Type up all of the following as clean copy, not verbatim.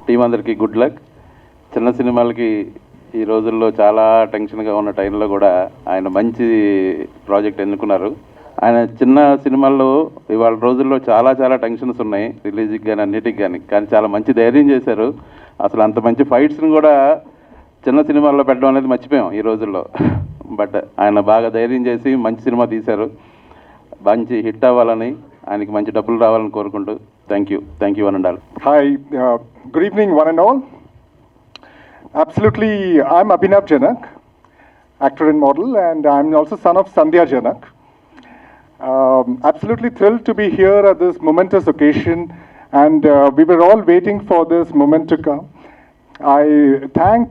Team అందరికీ good luck. చిన్న సినిమాలకి ఈ రోజుల్లో చాలా టెన్షన్గా ఉన్న టైంలో కూడా ఆయన మంచి ప్రాజెక్ట్ ఎన్నుకున్నారు. ఆయన చిన్న సినిమాల్లో ఇవాళ రోజుల్లో చాలా చాలా టెన్షన్స్ ఉన్నాయి, రిలీజ్కి కానీ అన్నిటికి కానీ చాలా మంచి ధైర్యం చేశారు. అసలు అంత మంచి ఫైట్స్ని కూడా చిన్న సినిమాల్లో పెట్టడం అనేది మర్చిపోయాం ఈ రోజుల్లో. బట్ ఆయన బాగా ధైర్యం చేసి మంచి సినిమా తీశారు. మంచి హిట్ అవ్వాలని, ఆయనకి మంచి డబ్బులు రావాలని కోరుకుంటూ thank you one and all. Hi, good evening one and all. Absolutely, I'm Abhinav Janak, actor and model, and I'm also son of Sandhya Janak. Absolutely thrilled to be here at this momentous occasion, and we were all waiting for this moment to come. I thank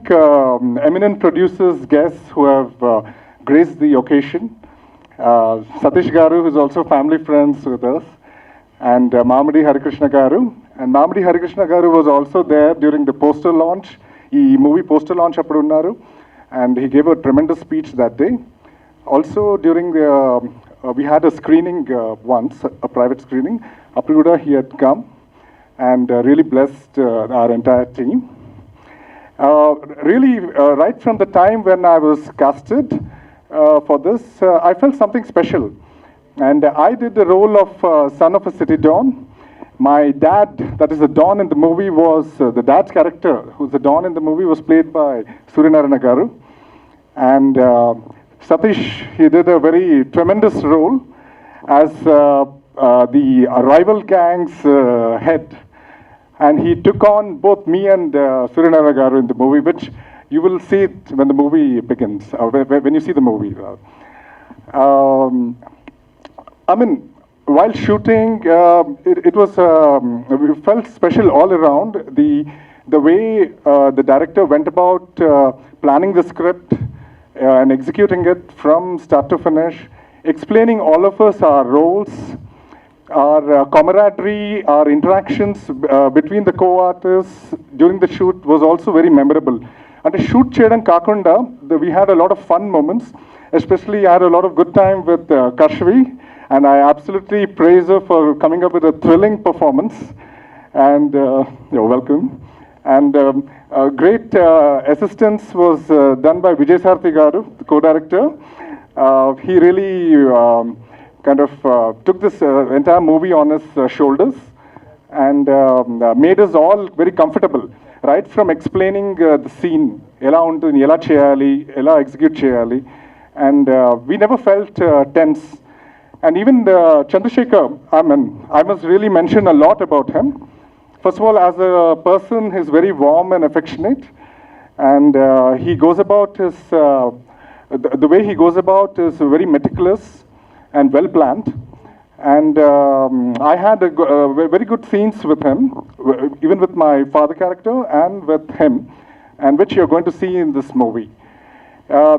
eminent producers, guests who have graced the occasion. Satish Garu, who's also family friends with us, and Mamadi Harikrishna Garu. And Mamadi Harikrishna Garu was also there during the poster launch, the movie poster launch appudu unnaru, and he gave a tremendous speech that day. Also during the, we had a screening once, a private screening, appudu kuda he had come and really blessed our entire team. Really, right from the time when I was casted for this, I felt something special. And I did the role of son of a city don. My dad, that is the don in the movie, was the dad's character, who's the don in the movie, was played by Suryanarayana Garu. And Satish, he did a very tremendous role as the rival gang's head. And he took on both me and Suryanarayana Garu in the movie, which you will see it when the movie begins, when you see the movie. I mean, while shooting, it was, we felt special all around. The way the director went about planning the script and executing it from start to finish, explaining all of us our roles, our camaraderie, our interactions between the co-artists during the shoot was also very memorable. And the shoot cheyadam kakunda, we had a lot of fun moments. Especially, I had a lot of good time with Kashvi, and I absolutely praise her for coming up with a thrilling performance. And you're welcome. And great assistance was done by Vijay Sarthi Garu, the co-director. He really kind of took this entire movie on his shoulders and made us all very comfortable, right from explaining the scene, ela untundi, ela cheyali, ela execute cheyali, and we never felt tense. And even Chandrasekhar, I mean, I must really mention a lot about him. First of all, as a person, he's very warm and affectionate, and he goes about his, the way he goes about is very meticulous and well planned. And I had very good scenes with him, even with my father character and with him, and which you're going to see in this movie.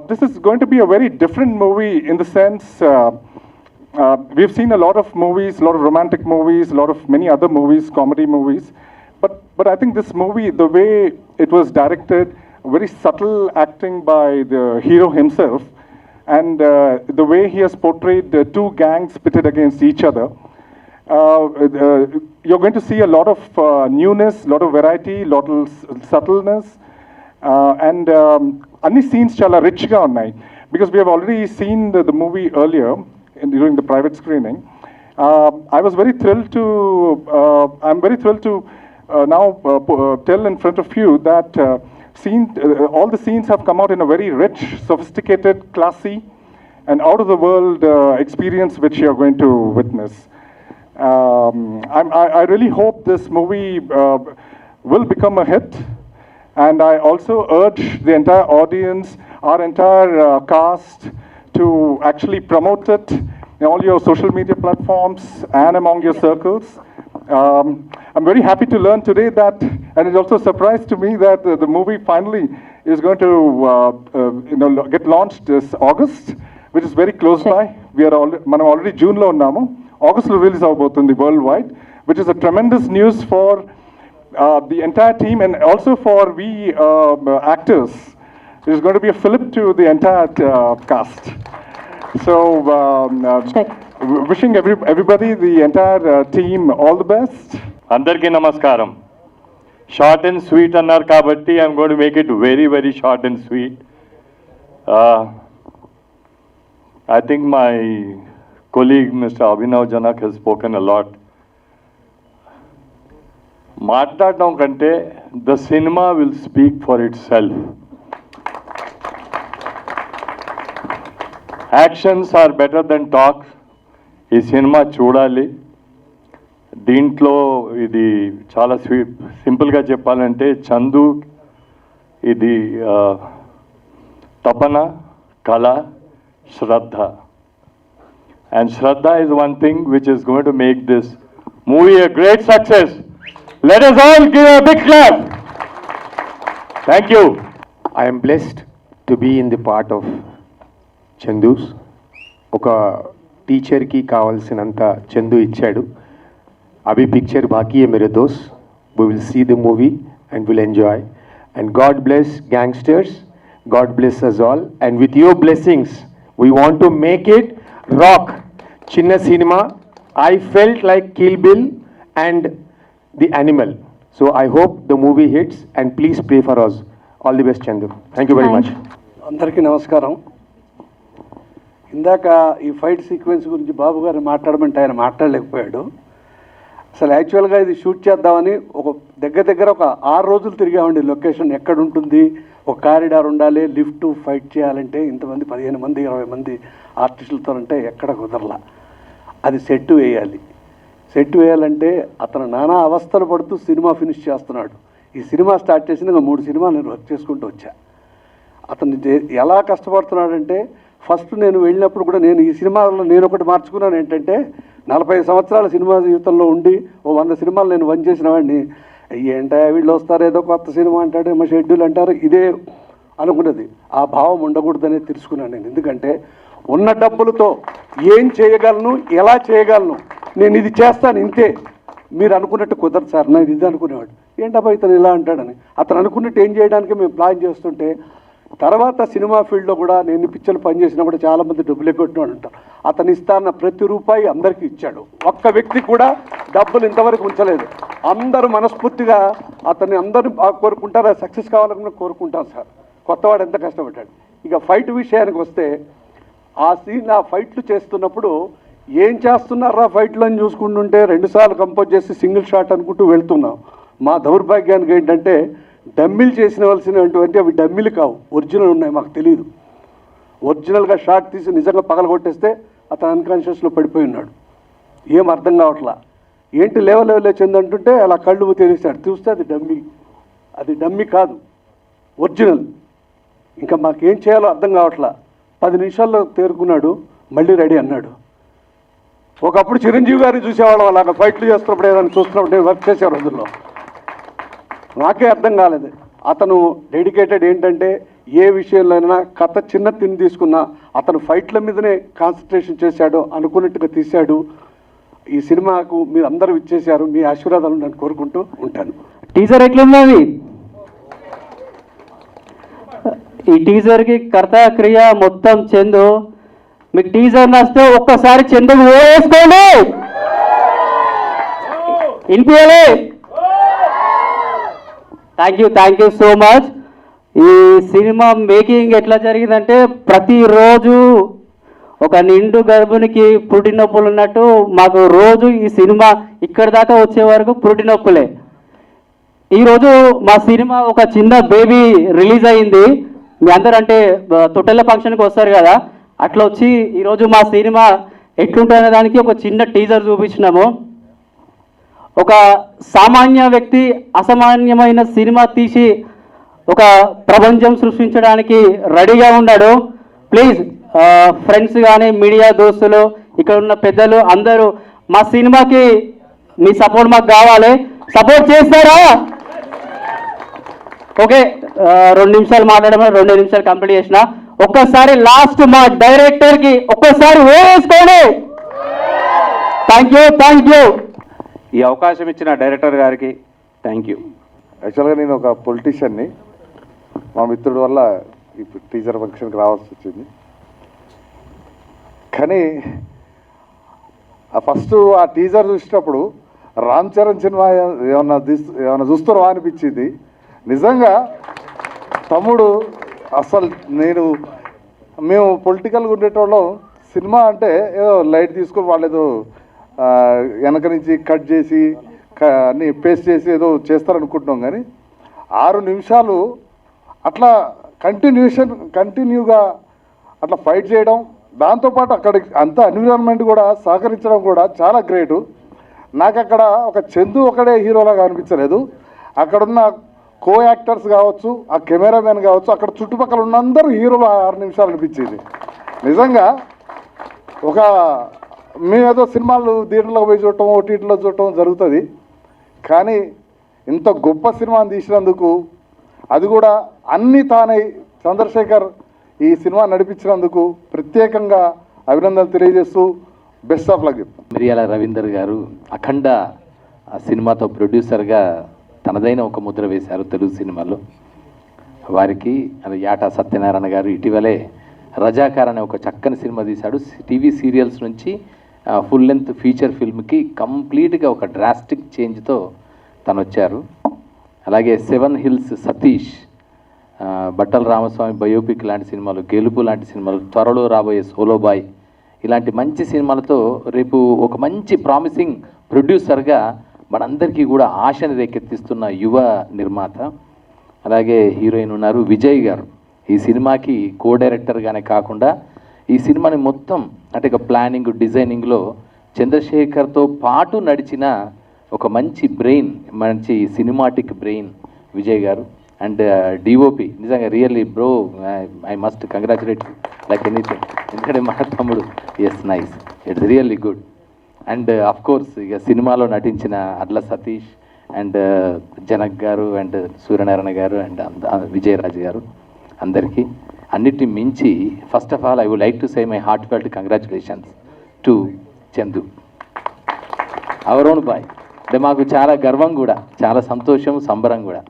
This is going to be a very different movie in the sense, we've seen a lot of movies, a lot of romantic movies, a lot of many other movies, comedy movies, but I think this movie, the way it was directed, very subtle acting by the hero himself, and the way he has portrayed two gangs pitted against each other, you're going to see a lot of newness, a lot of variety, a lot of subtleness, and any scenes chala rich ga unnai, because we have already seen the movie earlier during the private screening. I was very thrilled to, I'm very thrilled to now tell in front of you that all the scenes have come out in a very rich, sophisticated, classy, and out of the world experience which you are going to witness. I really hope this movie will become a hit, and I also urge the entire audience, our entire cast, to actually promote it in all your social media platforms and among your circles. I'm very happy to learn today that, and it's also a surprise to me that the movie finally is going to get launched this August, which is very close by. We are already June lo unnamu. August lo release avbotundi worldwide, which is a tremendous news for the entire team and also for we actors. It is going to be a fillip to the entire cast. So, wishing everybody, the entire team, all the best. అందరికీ నమస్కారం. Short and sweet అన్నారు కాబట్టి I'm going to make it very very short and sweet. I think my colleague Mr. Abhinav Janak has spoken a lot. మాట్లాడడం కంటే the cinema will speak for itself. Actions are better than talk. ఈ cinema చూడాలి. దీంట్లో ఇది చాలా సింపుల్గా చెప్పాలంటే చందు ఇది తపన, కళ, శ్రద్ధ. And Shraddha is one thing which is going to make this movie a great success. Let us all give a big clap. Thank you. I am blessed to be in the part of Chandus. ఒక టీచర్కి కావాల్సినంత చందు ఇచ్చాడు. అభి picture బాకీ high మేరే దోస్త్. We will see the movie and will enjoy. And God bless gangsters. God bless us all. And with your blessings, we want to make it rock. Chinna cinema. I felt like Kill Bill and The Animal. So I hope the movie hits and please pray for us. All the best, Chandu. Thank you very much. అందరికీ నమస్కారం. ఇందాక ఈ fight sequence గురించి బాబు గారు మాట్లాడమంటే ఆయన మాట్లాడలేకపోయాడు. అసలు యాక్చువల్గా ఇది షూట్ చేద్దామని ఒక దగ్గర ఒక 6 రోజులు తిరిగామండి. లొకేషన్ ఎక్కడ ఉంటుంది, ఒక కారిడార్ ఉండాలి, లిఫ్ట్, ఫైట్ చేయాలంటే ఇంతమంది 15 మంది 20 మంది ఆర్టిస్టులతో అంటే ఎక్కడ కుదరలా. అది సెట్ వేయాలి. సెట్ వేయాలంటే అతను నానా అవస్థలు పడుతూ సినిమా ఫినిష్ చేస్తున్నాడు. ఈ సినిమా స్టార్ట్ చేసిన 3 సినిమాలు నేను వర్క్ చేసుకుంటూ వచ్చా. అతను ఎలా కష్టపడుతున్నాడంటే ఫస్ట్ నేను వెళ్ళినప్పుడు కూడా నేను ఈ సినిమాలో నేను ఒకటి మార్చుకున్నాను ఏంటంటే 40 సంవత్సరాల సినిమా జీవితంలో ఉండి 100 సినిమాలు నేను వన్ చేసిన వాడిని ఏంటో వీళ్ళు వస్తారు ఏదో కొత్త సినిమా అంటాడు మా షెడ్యూల్ అంటారు ఇదే అనుకున్నది. ఆ భావం ఉండకూడదనే తెలుసుకున్నాను నేను. ఎందుకంటే ఉన్న డబ్బులతో ఏం చేయగలను, ఎలా చేయగలను, నేను ఇది చేస్తాను ఇంతే. మీరు అనుకున్నట్టు కుదరదు సార్, నేను ఇది అనుకునేవాడు. ఏంటబ్బా ఇతను ఇలా అంటాడని. అతను అనుకున్నట్టు ఏం చేయడానికి మేము ప్లాన్ చేస్తుంటే తర్వాత సినిమా ఫీల్డ్లో కూడా నేను పిక్చర్లు పనిచేసినా కూడా చాలామంది డబ్బులు ఎగ్గొట్టినాడు అంటారు. అతను ఇస్తాన్న ప్రతి రూపాయి అందరికీ ఇచ్చాడు. ఒక్క వ్యక్తి కూడా డబ్బులు ఇంతవరకు ఉంచలేదు. అందరూ మనస్ఫూర్తిగా అతన్ని అందరూ కోరుకుంటారు, సక్సెస్ కావాలని కోరుకుంటాం సార్. కొత్తవాడు ఎంత కష్టపడ్డాడు. ఇక ఫైట్ విషయానికి వస్తే ఆ ఫైట్లు చేస్తున్నప్పుడు ఏం చేస్తున్నారా ఫైట్లు అని చూసుకుంటుంటే 2 సార్లు కంపోజ్ చేసి సింగిల్ షాట్ అనుకుంటూ వెళ్తున్నాం. మా దౌర్భాగ్యానికి ఏంటంటే డమ్మిలు చేసినవలసినటువంటి అవి డమ్మిలు కావు, ఒరిజినల్ ఉన్నాయి. మాకు తెలియదు. ఒరిజినల్గా షాట్ తీసి నిజంగా పగలగొట్టేస్తే అతను అన్కాన్షియస్లో పడిపోయి ఉన్నాడు. ఏం అర్థం కావట్లా. ఏంటి లేవలే చెందంటుంటే అలా కళ్ళు తెలిసాడు. చూస్తే అది డమ్మి కాదు, ఒరిజినల్. ఇంకా మాకేం చేయాలో అర్థం కావట్లా. 10 నిమిషాల్లో తేరుకున్నాడు, మళ్ళీ రెడీ అన్నాడు. ఒకప్పుడు చిరంజీవి గారిని చూసేవాళ్ళం అలాగా ఫైట్లు చేస్తున్నప్పుడు ఏదైనా చూస్తున్నప్పుడు నేను వర్క్ చేసే రోజుల్లో. నాకే అర్థం కాలేదు. అతను డెడికేటెడ్. ఏంటంటే ఏ విషయంలో అయినా కథ చిన్న తిని తీసుకున్నా అతను ఫైట్ల మీదనే కాన్సన్ట్రేషన్ చేశాడు, అనుకున్నట్టుగా తీశాడు. ఈ సినిమాకు మీరు అందరూ ఇచ్చేశారు. మీ ఆశీర్వాదాలు నేను కోరుకుంటూ ఉంటాను. టీజర్ ఎట్లున్నది? ఈ టీజర్కి కర్త క్రియ మొత్తం చందు. మీకు టీజర్ నచ్చితే ఒక్కసారి చందుకు వేసుకోండి. వినిపించాలి. Thank you so much. ఈ సినిమా మేకింగ్ ఎట్లా జరిగిందంటే ప్రతిరోజు ఒక నిండు గర్భిణికి పురిటి నొప్పులు ఉన్నట్టు మాకు రోజు ఈ సినిమా ఇక్కడి దాకా వచ్చే వరకు పురిటి నొప్పులే. ఈరోజు మా సినిమా ఒక చిన్న బేబీ రిలీజ్ అయింది. మీ అందరూ అంటే తొట్టెల ఫంక్షన్కి వస్తారు కదా, అట్లా వచ్చి ఈరోజు మా సినిమా ఎట్లుంటుందనే దానికి ఒక చిన్న టీజర్ చూపించినాము. ఒక సామాన్య వ్యక్తి అసామాన్యమైన సినిమా తీసి ఒక ప్రపంచం సృష్టించడానికి రెడీగా ఉన్నాడు. ప్లీజ్ ఫ్రెండ్స్ కానీ మీడియా దోస్తులు ఇక్కడ ఉన్న పెద్దలు అందరూ మా సినిమాకి మీ సపోర్ట్ మాకు కావాలి. సపోర్ట్ చేస్తారా? ఓకే, 2 నిమిషాలు మాట్లాడమని 2 నిమిషాలు కంప్లీట్ చేసిన. ఒక్కసారి లాస్ట్ మా డైరెక్టర్కి ఒక్కసారి వేసుకోండి. Thank you. ఈ అవకాశం ఇచ్చిన డైరెక్టర్ గారికి థ్యాంక్ యూ. యాక్చువల్గా నేను ఒక పొలిటీషియన్ని. మా మిత్రుడి వల్ల ఈ టీచర్ ఫంక్షన్కి రావాల్సి వచ్చింది. కానీ ఫస్ట్ ఆ టీజర్ చూసినప్పుడు రామ్ చరణ్ సినిమా ఏమన్నా చూస్తారో అనిపించింది నిజంగా. తమ్ముడు అసలు మేము పొలిటికల్గా ఉండేటోళ్ళం, సినిమా అంటే ఏదో లైట్ తీసుకొని వాళ్ళు ఏదో వెనక నుంచి కట్ చేసి అన్నీ పేస్ట్ చేసి ఏదో చేస్తారనుకుంటున్నాం. కానీ 6 నిమిషాలు అట్లా కంటిన్యూగా అట్లా ఫైట్ చేయడం, దాంతోపాటు అక్కడ అంత ఎన్విరాన్మెంట్ కూడా సహకరించడం కూడా చాలా గ్రేటు. నాకు అక్కడ ఒక చందు ఒకడే హీరోలాగా అనిపించలేదు, అక్కడున్న కో యాక్టర్స్ కావచ్చు, ఆ కెమెరామెన్ కావచ్చు, అక్కడ చుట్టుపక్కల ఉన్న అందరూ హీరోలు 6 నిమిషాలు అనిపించేది. నిజంగా మేమేదో సినిమాలు థియేటర్లో పోయి చూడటం, ఓటీటీలో చూడటం జరుగుతుంది, కానీ ఇంత గొప్ప సినిమాని తీసినందుకు, అది కూడా అన్నీ తానై చంద్రశేఖర్ ఈ సినిమా నడిపించినందుకు ప్రత్యేకంగా అభినందనలు తెలియజేస్తూ బెస్ట్ ఆఫ్ లక్ చెప్తాను. మిరియాల రవీందర్ గారు అఖండ సినిమాతో ప్రొడ్యూసర్గా తనదైన ఒక ముద్ర వేశారు తెలుగు సినిమాలో. వారికి యాటా సత్యనారాయణ గారు ఇటీవలే రజాకార్ అనే ఒక చక్కని సినిమా తీశాడు. టీవీ సీరియల్స్ నుంచి ఫుల్ లెంత్ ఫీచర్ ఫిల్మ్కి కంప్లీట్గా ఒక డ్రాస్టిక్ చేంజ్తో తను వచ్చారు. అలాగే 7 హిల్స్ సతీష్, బట్టల రామస్వామి బయోపిక్ లాంటి సినిమాలు, గెలుపు లాంటి సినిమాలు, త్వరలో రాబోయే సోలోబాయ్ ఇలాంటి మంచి సినిమాలతో రేపు ఒక మంచి ప్రామిసింగ్ ప్రొడ్యూసర్గా మనందరికీ కూడా ఆశని రేకెత్తిస్తున్న యువ నిర్మాత. అలాగే హీరోయిన్ ఉన్నారు విజయ్ గారు. ఈ సినిమాకి కో డైరెక్టర్గానే కాకుండా ఈ సినిమాని మొత్తం అంటే ఇక ప్లానింగ్ డిజైనింగ్లో చంద్రశేఖర్తో పాటు నడిచిన ఒక మంచి బ్రెయిన్, మంచి cinematic brain Vijay garu. And DOP నిజంగా really bro, I must congratulate like anything. ఎందుకంటే మా తమ్ముడు is nice, it's really good. And of course ఇక సినిమాలో నటించిన అడ్ల సతీష్ అండ్ జనక్ గారు అండ్ సూర్యనారాయణ గారు అండ్ విజయరాజు గారు అందరికీ అన్నిటిని మించి first of all I would like to say my heartfelt congratulations to Chandu, our own boy. అంటే మాకు చాలా గర్వం కూడా, చాలా సంతోషం, సంబరం కూడా.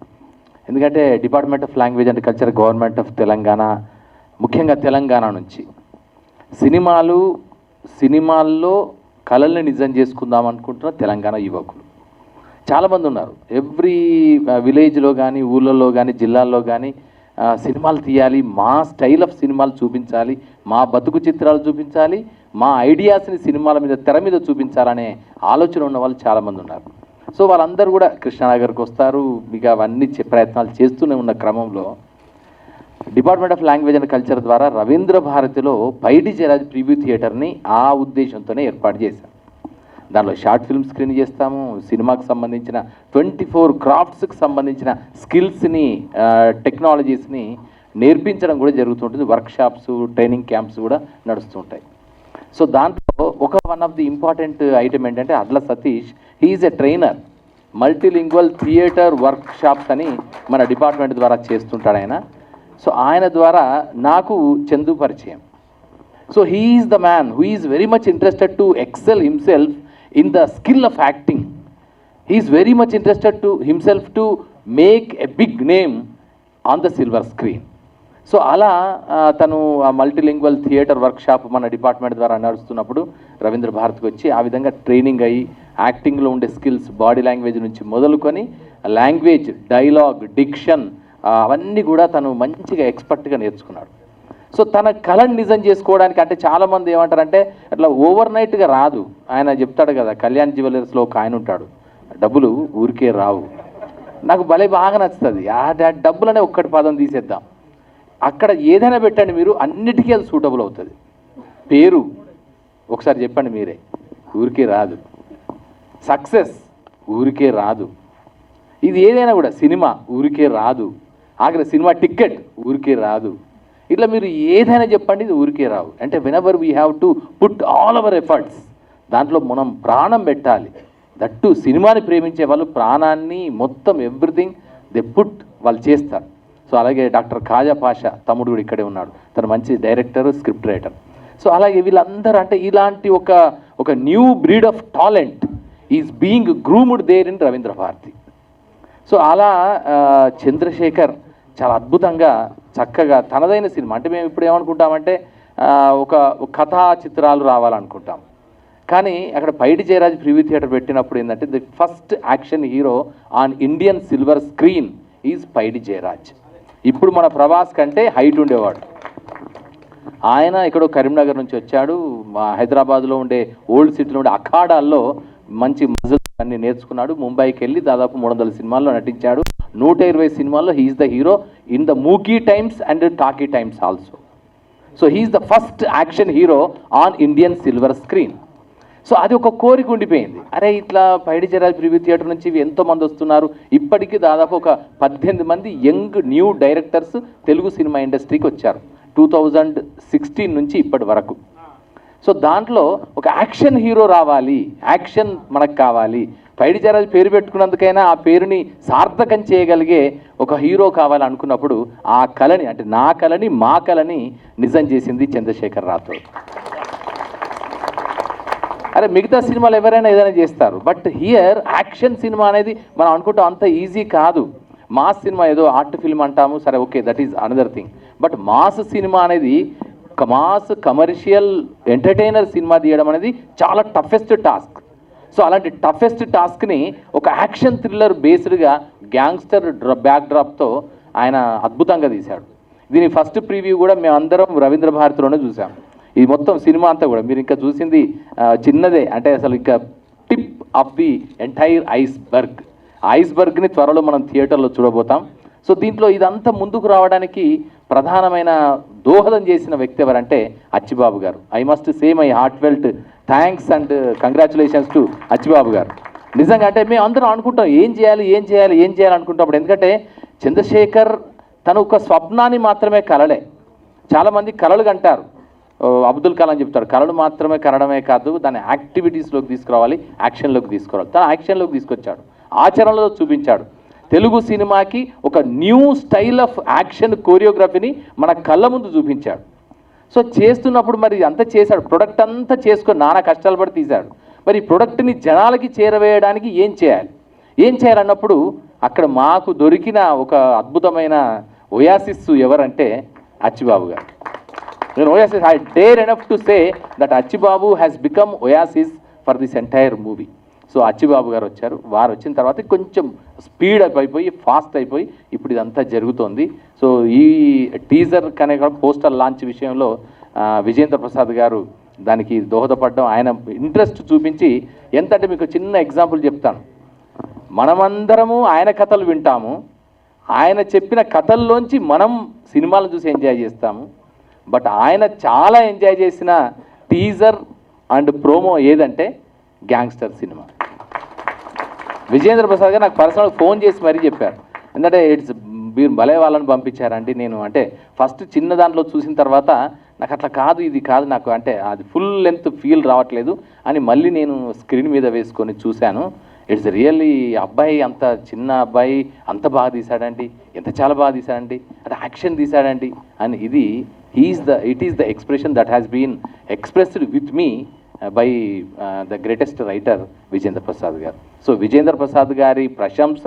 ఎందుకంటే department of language and culture, government of Telangana, ముఖ్యంగా తెలంగాణ నుంచి సినిమాల్లో కళల్ని నిజం చేసుకుందాం అనుకుంటున్న తెలంగాణ యువకులు చాలామంది ఉన్నారు. ఎవ్రీ విలేజ్లో కానీ, ఊళ్ళల్లో కానీ, జిల్లాల్లో కానీ సినిమాలు తీయాలి, మా స్టైల్ ఆఫ్ సినిమాలు చూపించాలి, మా బతుకు చిత్రాలు చూపించాలి, మా ఐడియాస్ని సినిమాల మీద తెర మీద చూపించాలనే ఆలోచన ఉన్న వాళ్ళు చాలామంది ఉన్నారు. సో వాళ్ళందరూ కూడా కృష్ణానగర్కి వస్తారు, మీకు అవన్నీ ప్రయత్నాలు చేస్తూనే ఉన్న క్రమంలో department of language and culture ద్వారా రవీంద్ర భారతిలో పైడి జయరాజ్ ప్రివ్యూ థియేటర్ని ఆ ఉద్దేశంతోనే ఏర్పాటు చేశాం. దానిలో షార్ట్ ఫిల్మ్ స్క్రీన్ చేస్తాము, సినిమాకి సంబంధించిన 24 క్రాఫ్ట్స్కి సంబంధించిన స్కిల్స్ని, టెక్నాలజీస్ని నేర్పించడం కూడా జరుగుతుంటుంది. వర్క్షాప్స్, ట్రైనింగ్ క్యాంప్స్ కూడా నడుస్తుంటాయి. సో దాంట్లో one of the important item ఏంటంటే అడ్ల సతీష్, హీఈస్ ఎ ట్రైనర్, మల్టీలింగ్వల్ థియేటర్ వర్క్షాప్స్ అని మన డిపార్ట్మెంట్ ద్వారా చేస్తుంటాడు ఆయన. సో ఆయన ద్వారా నాకు చందు పరిచయం. So he is the man who is very much interested to excel himself in the skill of acting. He is very much interested to himself to make a big name on the silver screen. So అలా తను ఆ multilingual theatre workshop మన department ద్వారా నడుస్తున్నప్పుడు రవీంద్ర భారత్కి వచ్చి ఆ విధంగా ట్రైనింగ్ అయ్యి యాక్టింగ్లో ఉండే స్కిల్స్, బాడీ లాంగ్వేజ్ నుంచి మొదలుకొని లాంగ్వేజ్, డైలాగ్, డిక్షన్ అవన్నీ కూడా తను మంచిగా ఎక్స్పర్ట్గా నేర్చుకున్నాడు. సో తన కళను నిజం చేసుకోవడానికి, అంటే చాలామంది ఏమంటారంటే అట్లా ఓవర్ నైట్గా రాదు. ఆయన చెప్తాడు కదా, కళ్యాణ్ జ్యువెలర్స్లో ఒక ఆయన ఉంటాడు, డబ్బులు ఊరికే రావు. నాకు భలే బాగా నచ్చుతుంది. ఆ డబ్బులనే ఒక్కటి పదం తీసేద్దాం, అక్కడ ఏదైనా పెట్టండి మీరు, అన్నిటికీ అది సూటబుల్ అవుతుంది. పేరు ఒకసారి చెప్పండి మీరే, ఊరికే రాదు. సక్సెస్ ఊరికే రాదు. ఇది ఏదైనా కూడా, సినిమా ఊరికే రాదు. ఆఖరి సినిమా టికెట్ ఊరికే రాదు. ఇట్లా మీరు ఏదైనా చెప్పండి, ఇది ఊరికే రావు. అంటే whenever we have to put all our efforts, దాంట్లో మనం ప్రాణం పెట్టాలి. దట్టు సినిమాని ప్రేమించే వాళ్ళు ప్రాణాన్ని మొత్తం ఎవ్రీథింగ్ దే పుట్ వాళ్ళు చేస్తారు. సో అలాగే డాక్టర్ ఖాజా పాషా తమ్ముడు కూడా ఇక్కడే ఉన్నాడు, తను మంచి డైరెక్టర్, స్క్రిప్ట్ రైటర్. సో అలాగే వీళ్ళందరూ అంటే ఇలాంటి ఒక new breed of talent is being groomed there in Ravindra Bharati. So అలా చంద్రశేఖర్ చాలా అద్భుతంగా చక్కగా తనదైన సినిమా, అంటే మేము ఇప్పుడు ఏమనుకుంటామంటే ఒక కథా చిత్రాలు రావాలనుకుంటాం, కానీ అక్కడ పైడి జయరాజ్ ప్రివ్యూ థియేటర్ పెట్టినప్పుడు ఏంటంటే the first action hero on Indian silver screen is Paidi Jairaj. ఇప్పుడు మన ప్రభాస్ కంటే హైట్ ఉండేవాడు ఆయన. ఇక్కడ కరీంనగర్ నుంచి వచ్చాడు, హైదరాబాద్లో ఉండే ఓల్డ్ సిటీలో ఉండే అఖాడాల్లో మంచి మజల్ అన్ని నేర్చుకున్నాడు. ముంబైకి వెళ్ళి దాదాపు 300 సినిమాల్లో నటించాడు. 120 సినిమాల్లో he's the hero in the మూకీ times and talkie times also. So he's the first action hero on Indian silver screen. So అది ఒక కోరిక ఉండిపోయింది. అరే ఇట్లా పైడి జయరాజ్ ప్రివ్యూ థియేటర్ నుంచి ఎంతోమంది వస్తున్నారు. ఇప్పటికీ దాదాపు ఒక 18 మంది young new directors Telugu cinema ఇండస్ట్రీకి వచ్చారు 2016 నుంచి ఇప్పటి వరకు. సో దాంట్లో ఒక యాక్షన్ హీరో రావాలి, యాక్షన్ మనకు కావాలి. పైడి జయరాజ్ పేరు పెట్టుకున్నందుకైనా ఆ పేరుని సార్థకం చేయగలిగే ఒక హీరో కావాలనుకున్నప్పుడు ఆ కళని, అంటే నా కళని, మా కళని నిజం చేసింది చంద్రశేఖర్ రాథోడ్. అరే మిగతా సినిమాలు ఎవరైనా ఏదైనా చేస్తారు, బట్ హియర్ యాక్షన్ సినిమా అనేది మనం అనుకుంటాం అంత ఈజీ కాదు. మాస్ సినిమా ఏదో ఆర్ట్ ఫిల్మ్ అంటాము, సరే okay, that is another thing. But mass cinema అనేది, మాస్ కమర్షియల్ ఎంటర్టైనర్ సినిమా తీయడం అనేది చాలా టఫెస్ట్ టాస్క్. సో అలాంటి టఫెస్ట్ టాస్క్ని ఒక యాక్షన్ థ్రిల్లర్ బేస్డ్గా గ్యాంగ్స్టర్ బ్యాక్డ్రాప్తో ఆయన అద్భుతంగా తీశాడు. దీని ఫస్ట్ ప్రివ్యూ కూడా మేమందరం రవీంద్ర భారతిలోనే చూసాం. ఈ మొత్తం సినిమా అంతా కూడా మీరు ఇంకా చూసింది చిన్నదే, అంటే అసలు ఇంకా టిప్ ఆఫ్ ది ఎంటైర్ ఐస్బర్గ్ని త్వరలో మనం థియేటర్లో చూడబోతాం. సో దీంట్లో ఇదంతా ముందుకు రావడానికి ప్రధానమైన దోహదం చేసిన వ్యక్తి ఎవరంటే అచ్చిబాబు గారు. I must say my heartfelt thanks and congratulations to Achibabu గారు. నిజంగా అంటే మేము అందరం అనుకుంటాం ఏం చేయాలి అనుకుంటాం. ఎందుకంటే చంద్రశేఖర్ తను ఒక స్వప్నాన్ని మాత్రమే కలలే. చాలామంది కలలు కంటారు, అబ్దుల్ కలాం చెప్తారు కళలు మాత్రమే కనడమే కాదు, దాన్ని యాక్టివిటీస్లోకి తీసుకురావాలి, యాక్షన్లోకి తీసుకురావాలి. తను యాక్షన్లోకి తీసుకొచ్చాడు, ఆచరణలో చూపించాడు. తెలుగు సినిమాకి ఒక న్యూ స్టైల్ ఆఫ్ యాక్షన్ కోరియోగ్రఫీని మన కళ్ళ ముందు చూపించాడు. సో చేస్తున్నప్పుడు మరి అంతా చేశాడు, ప్రొడక్ట్ అంతా చేసుకొని నానా కష్టాలు పడి తీశాడు. మరి ఈ ప్రొడక్ట్ని జనాలకి చేరవేయడానికి ఏం చేయాలన్నప్పుడు అక్కడ మాకు దొరికిన ఒక అద్భుతమైన ఒయాసిస్ ఎవరంటే అచ్చిబాబు గారు. నేను Oasis, I dare enough to say that Achibabu has become Oasis for this entire movie. So Achibabu గారు వచ్చారు. వారు వచ్చిన తర్వాత కొంచెం స్పీడ్ అయిపోయి ఫాస్ట్ అయిపోయి ఇప్పుడు ఇదంతా జరుగుతోంది. సో ఈ టీజర్ కనే పోస్టర్ లాంచ్ విషయంలో విజేంద్ర ప్రసాద్ గారు దానికి దోహదపడడం, ఆయన ఇంట్రెస్ట్ చూపించి ఎంతంటే మీకు చిన్న ఎగ్జాంపుల్ చెప్తాను. మనమందరము ఆయన కథలు వింటాము, ఆయన చెప్పిన కథల్లోంచి మనం సినిమాలను చూసి ఎంజాయ్ చేస్తాము. బట్ ఆయన చాలా ఎంజాయ్ చేసిన టీజర్ అండ్ ప్రోమో ఏదంటే గ్యాంగ్స్టర్ సినిమా. విజేంద్ర ప్రసాద్ గారు నాకు పర్సనల్గా ఫోన్ చేసి మరీ చెప్పారు, ఎందుకంటే మీరు భలే వాళ్ళని పంపించారండి. నేను అంటే ఫస్ట్ చిన్న దాంట్లో చూసిన తర్వాత నాకు అట్లా కాదు, ఇది కాదు, నాకు అంటే అది ఫుల్ లెంత్ ఫీల్ రావట్లేదు అని మళ్ళీ నేను స్క్రీన్ మీద వేసుకొని చూశాను. ఇట్స్ రియల్లీ అబ్బాయి, అంత చిన్న అబ్బాయి అంత బాగా తీశాడండి, ఎంత చాలా బాగా తీశాడండి, అంటే యాక్షన్ తీశాడండి అని. ఇది it is the expression that has been expressed with me by the greatest writer Vijendra Prasad గారు. సో విజేంద్ర ప్రసాద్ గారి ప్రశంస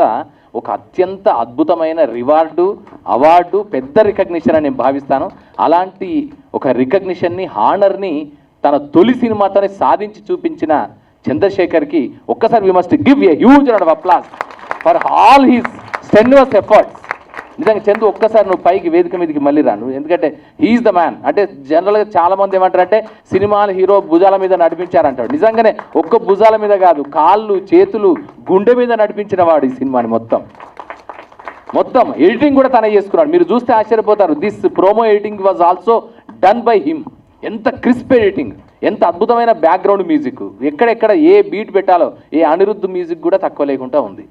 ఒక అత్యంత అద్భుతమైన అవార్డు, పెద్ద రికగ్నిషన్ అని నేను భావిస్తాను. అలాంటి ఒక రికగ్నిషన్ని, హానర్ని తన తొలి సినిమాతోనే సాధించి చూపించిన చంద్రశేఖర్కి ఒక్కసారి we must give a huge round of applause for all his strenuous efforts. నిజంగా చందు ఒక్కసారి నువ్వు పైకి వేదిక మీదకి మళ్ళీ రాను, ఎందుకంటే హీఈస్ ద మ్యాన్. అంటే జనరల్గా చాలామంది ఏమంటారంటే సినిమాలు హీరో భుజాల మీద నడిపించారంటాడు. నిజంగానే ఒక్క భుజాల మీద కాదు, కాళ్ళు, చేతులు, గుండె మీద నడిపించిన వాడు ఈ సినిమాని మొత్తం ఎడిటింగ్ కూడా తనే చేసుకున్నాడు. మీరు చూస్తే ఆశ్చర్యపోతారు. This promo editing was also done by him. ఎంత క్రిస్ప్ ఎడిటింగ్, ఎంత అద్భుతమైన బ్యాక్గ్రౌండ్ మ్యూజిక్, ఎక్కడెక్కడ ఏ బీట్ పెట్టాలో, ఏ అనిరుద్ధ్ మ్యూజిక్ కూడా తక్కువ లేకుండా ఉంది.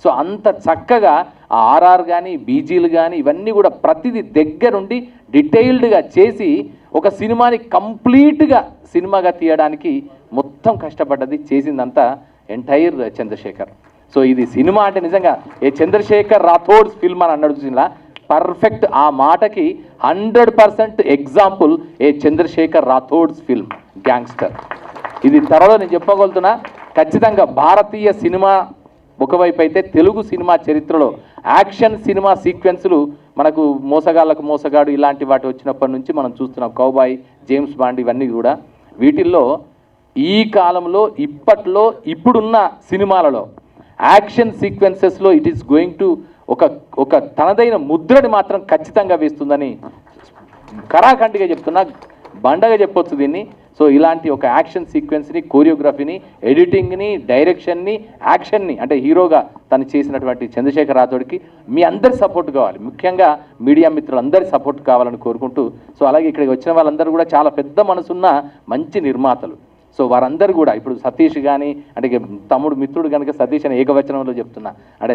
సో అంత చక్కగా ఆ ఆర్ఆర్ కానీ, బీజీలు కానీ, ఇవన్నీ కూడా ప్రతిదీ దగ్గరుండి డీటెయిల్డ్గా చేసి ఒక సినిమాని కంప్లీట్గా సినిమాగా తీయడానికి మొత్తం కష్టపడ్డది, చేసిందంతా ఎంటైర్ చంద్రశేఖర్. సో ఇది సినిమా అంటే నిజంగా ఏ చంద్రశేఖర్ రాథోడ్స్ ఫిల్మ్ అని అన్నాడు చూసినా, పర్ఫెక్ట్ ఆ మాటకి 100% ఎగ్జాంపుల్ ఏ చంద్రశేఖర్ రాథోడ్స్ ఫిల్మ్ గ్యాంగ్స్టర్. ఇది త్వరలో నేను చెప్పగలుగుతున్నా. ఖచ్చితంగా భారతీయ సినిమా ఒకవైపు అయితే తెలుగు సినిమా చరిత్రలో యాక్షన్ సినిమా సీక్వెన్సులు మనకు మోసగాళ్ళకు మోసగాడు ఇలాంటి వాటి వచ్చినప్పటి నుంచి మనం చూస్తున్నాం. కౌబాయ్, జేమ్స్ బాండ్, ఇవన్నీ కూడా వీటిల్లో ఈ కాలంలో ఇప్పట్లో ఇప్పుడున్న సినిమాలలో యాక్షన్ సీక్వెన్సెస్లో ఇట్ ఈస్ గోయింగ్ టు ఒక తనదైన ముద్రని మాత్రం ఖచ్చితంగా వేస్తుందని కరాఖండిగా చెప్తున్నా, బండగా చెప్పొచ్చు దీన్ని. సో ఇలాంటి ఒక యాక్షన్ సీక్వెన్స్ని, కోరియోగ్రఫీని, ఎడిటింగ్ని, డైరెక్షన్ని, యాక్షన్ని అంటే హీరోగా తను చేసినటువంటి చంద్రశేఖర్ రాథోడ్కి మీ అందరి సపోర్ట్ కావాలి, ముఖ్యంగా మీడియా మిత్రులందరి సపోర్ట్ కావాలని కోరుకుంటూ, సో అలాగే ఇక్కడికి వచ్చిన వాళ్ళందరూ కూడా చాలా పెద్ద మనసున్న మంచి నిర్మాతలు. సో వారందరూ కూడా ఇప్పుడు సతీష్ కానీ, అంటే తమ్ముడు మిత్రుడు కనుక సతీష్ అని ఏకవచనంలో చెప్తున్నా, అంటే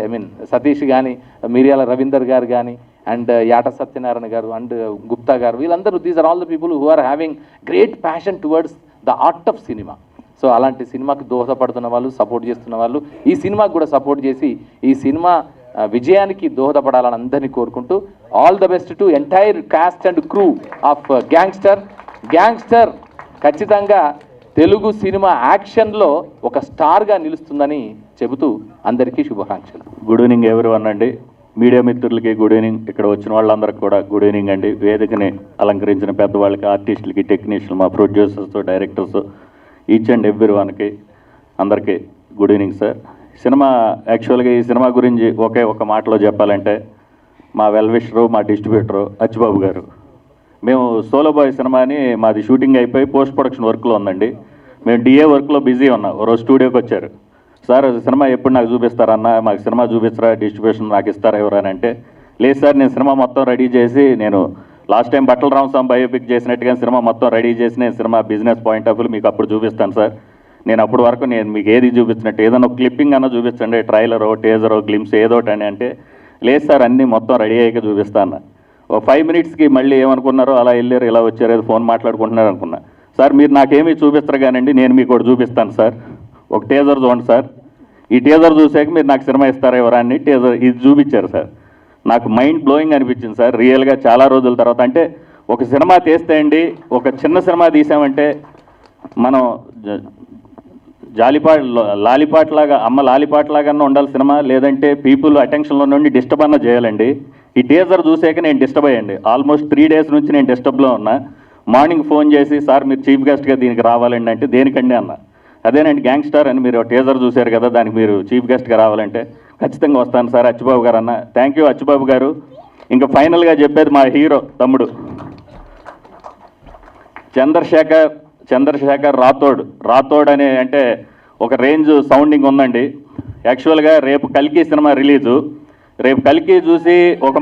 సతీష్ కానీ, మిరియాల రవీందర్ గారు కానీ, అండ్ యాట సత్యనారాయణ గారు అండ్ గుప్తా గారు, వీళ్ళందరూ these are all the people who are having great passion towards the art of cinema. So అలాంటి సినిమాకి దోహదపడుతున్న వాళ్ళు, సపోర్ట్ చేస్తున్న వాళ్ళు, ఈ సినిమాకి కూడా సపోర్ట్ చేసి ఈ సినిమా విజయానికి దోహదపడాలని అందరినీ కోరుకుంటూ, all the best to entire cost and crew of gangster ఖచ్చితంగా తెలుగు సినిమా యాక్షన్లో ఒక స్టార్గా నిలుస్తుందని చెబుతూ అందరికీ శుభాకాంక్షలు. గుడ్ ఈవినింగ్ ఎవరివన్ అండి. మీడియా మిత్రులకి గుడ్ ఈవినింగ్, ఇక్కడ వచ్చిన వాళ్ళందరికీ కూడా గుడ్ ఈవినింగ్ అండి. వేదికని అలంకరించిన పెద్దవాళ్ళకి, ఆర్టిస్టులకి, టెక్నీషియన్లు, మా ప్రొడ్యూసర్స్, డైరెక్టర్స్, ఈచ్ అండ్ ఎవ్రీవన్కి అందరికీ గుడ్ ఈవినింగ్ సార్. సినిమా యాక్చువల్గా ఈ సినిమా గురించి ఒక మాటలో చెప్పాలంటే, మా వెల్విషరు, మా డిస్ట్రిబ్యూటరు అచ్చిబాబు గారు, మేము సోలో బాయ్ సినిమాని మాది షూటింగ్ అయిపోయి పోస్ట్ ప్రొడక్షన్ వర్క్లో ఉందండి. మేము డిఏ వర్క్లో బిజీ ఉన్నాం. రోజు స్టూడియోకి వచ్చారు, సార్ సినిమా ఎప్పుడు నాకు చూపిస్తారన్నా, మాకు సినిమా చూపిస్తారా, డిస్ట్రిబ్యూషన్ నాకు ఇస్తారా ఎవరని అంటే, లేదు సార్ నేను సినిమా మొత్తం రెడీ చేసి, నేను లాస్ట్ టైం బట్టల రామస్వామి బయోపిక్ చేసినట్టుగా సినిమా మొత్తం రెడీ చేసి నేను cinema business point of view మీకు అప్పుడు చూపిస్తాను సార్. నేను అప్పటి వరకు నేను మీకు ఏది చూపించినట్టు ఏదైనా ఒక క్లిప్పింగ్ అన్నా చూపించండి, ట్రైలరో, టేజరో, గ్లిమ్స్ ఏదోటి అంటే, లేదు సార్ అన్నీ మొత్తం రెడీ అయ్యాక చూపిస్తాను. ఒక 5 మినిట్స్కి మళ్ళీ ఏమనుకున్నారో అలా వెళ్ళారు, ఇలా వచ్చారు, ఏదో ఫోన్ మాట్లాడుకుంటున్నారు అనుకున్నా. సార్ మీరు నాకేమీ చూపిస్తారు కానండి, నేను మీకు ఒకటి చూపిస్తాను సార్, ఒక టేజర్ చూడండి సార్, ఈ టేజర్ చూసాక మీరు నాకు సినిమా ఇస్తారా ఎవరా అని టేజర్ ఇది చూపించారు సార్. నాకు మైండ్ బ్లోయింగ్ అనిపించింది సార్ రియల్గా చాలా రోజుల తర్వాత. అంటే ఒక సినిమా తీస్తే అండి, ఒక చిన్న సినిమా తీసామంటే మనం లాలిపాట్లాగా అమ్మ లాలిపాట్లాగా ఉండాలి సినిమా, లేదంటే పీపుల్ అటెన్షన్లో నుండి డిస్టర్బ్ అన్న చేయాలండి. ఈ టేజర్ చూసాక నేను డిస్టర్బ్ అయ్యండి. ఆల్మోస్ట్ 3 డేస్ నుంచి నేను డిస్టర్బ్లో ఉన్నా. మార్నింగ్ ఫోన్ చేసి సార్ మీరు చీఫ్ గెస్ట్గా దీనికి రావాలండి అంటే, దేనికండి అన్న. అదేనండి గ్యాంగ్స్టార్ అని మీరు టేజర్ చూశారు కదా, దానికి మీరు చీఫ్ గెస్ట్గా రావాలంటే ఖచ్చితంగా వస్తాను సార్ అచ్చిబాబు గారు అన్న. థ్యాంక్ యూ అచ్చిబాబు గారు. ఇంకా ఫైనల్గా చెప్పేది మా హీరో తమ్ముడు చంద్రశేఖర్ రాథోడ్ అనే, అంటే ఒక రేంజ్ సౌండింగ్ ఉందండి. యాక్చువల్గా రేపు కల్కి సినిమా రిలీజు, రేపు కల్కి చూసి ఒక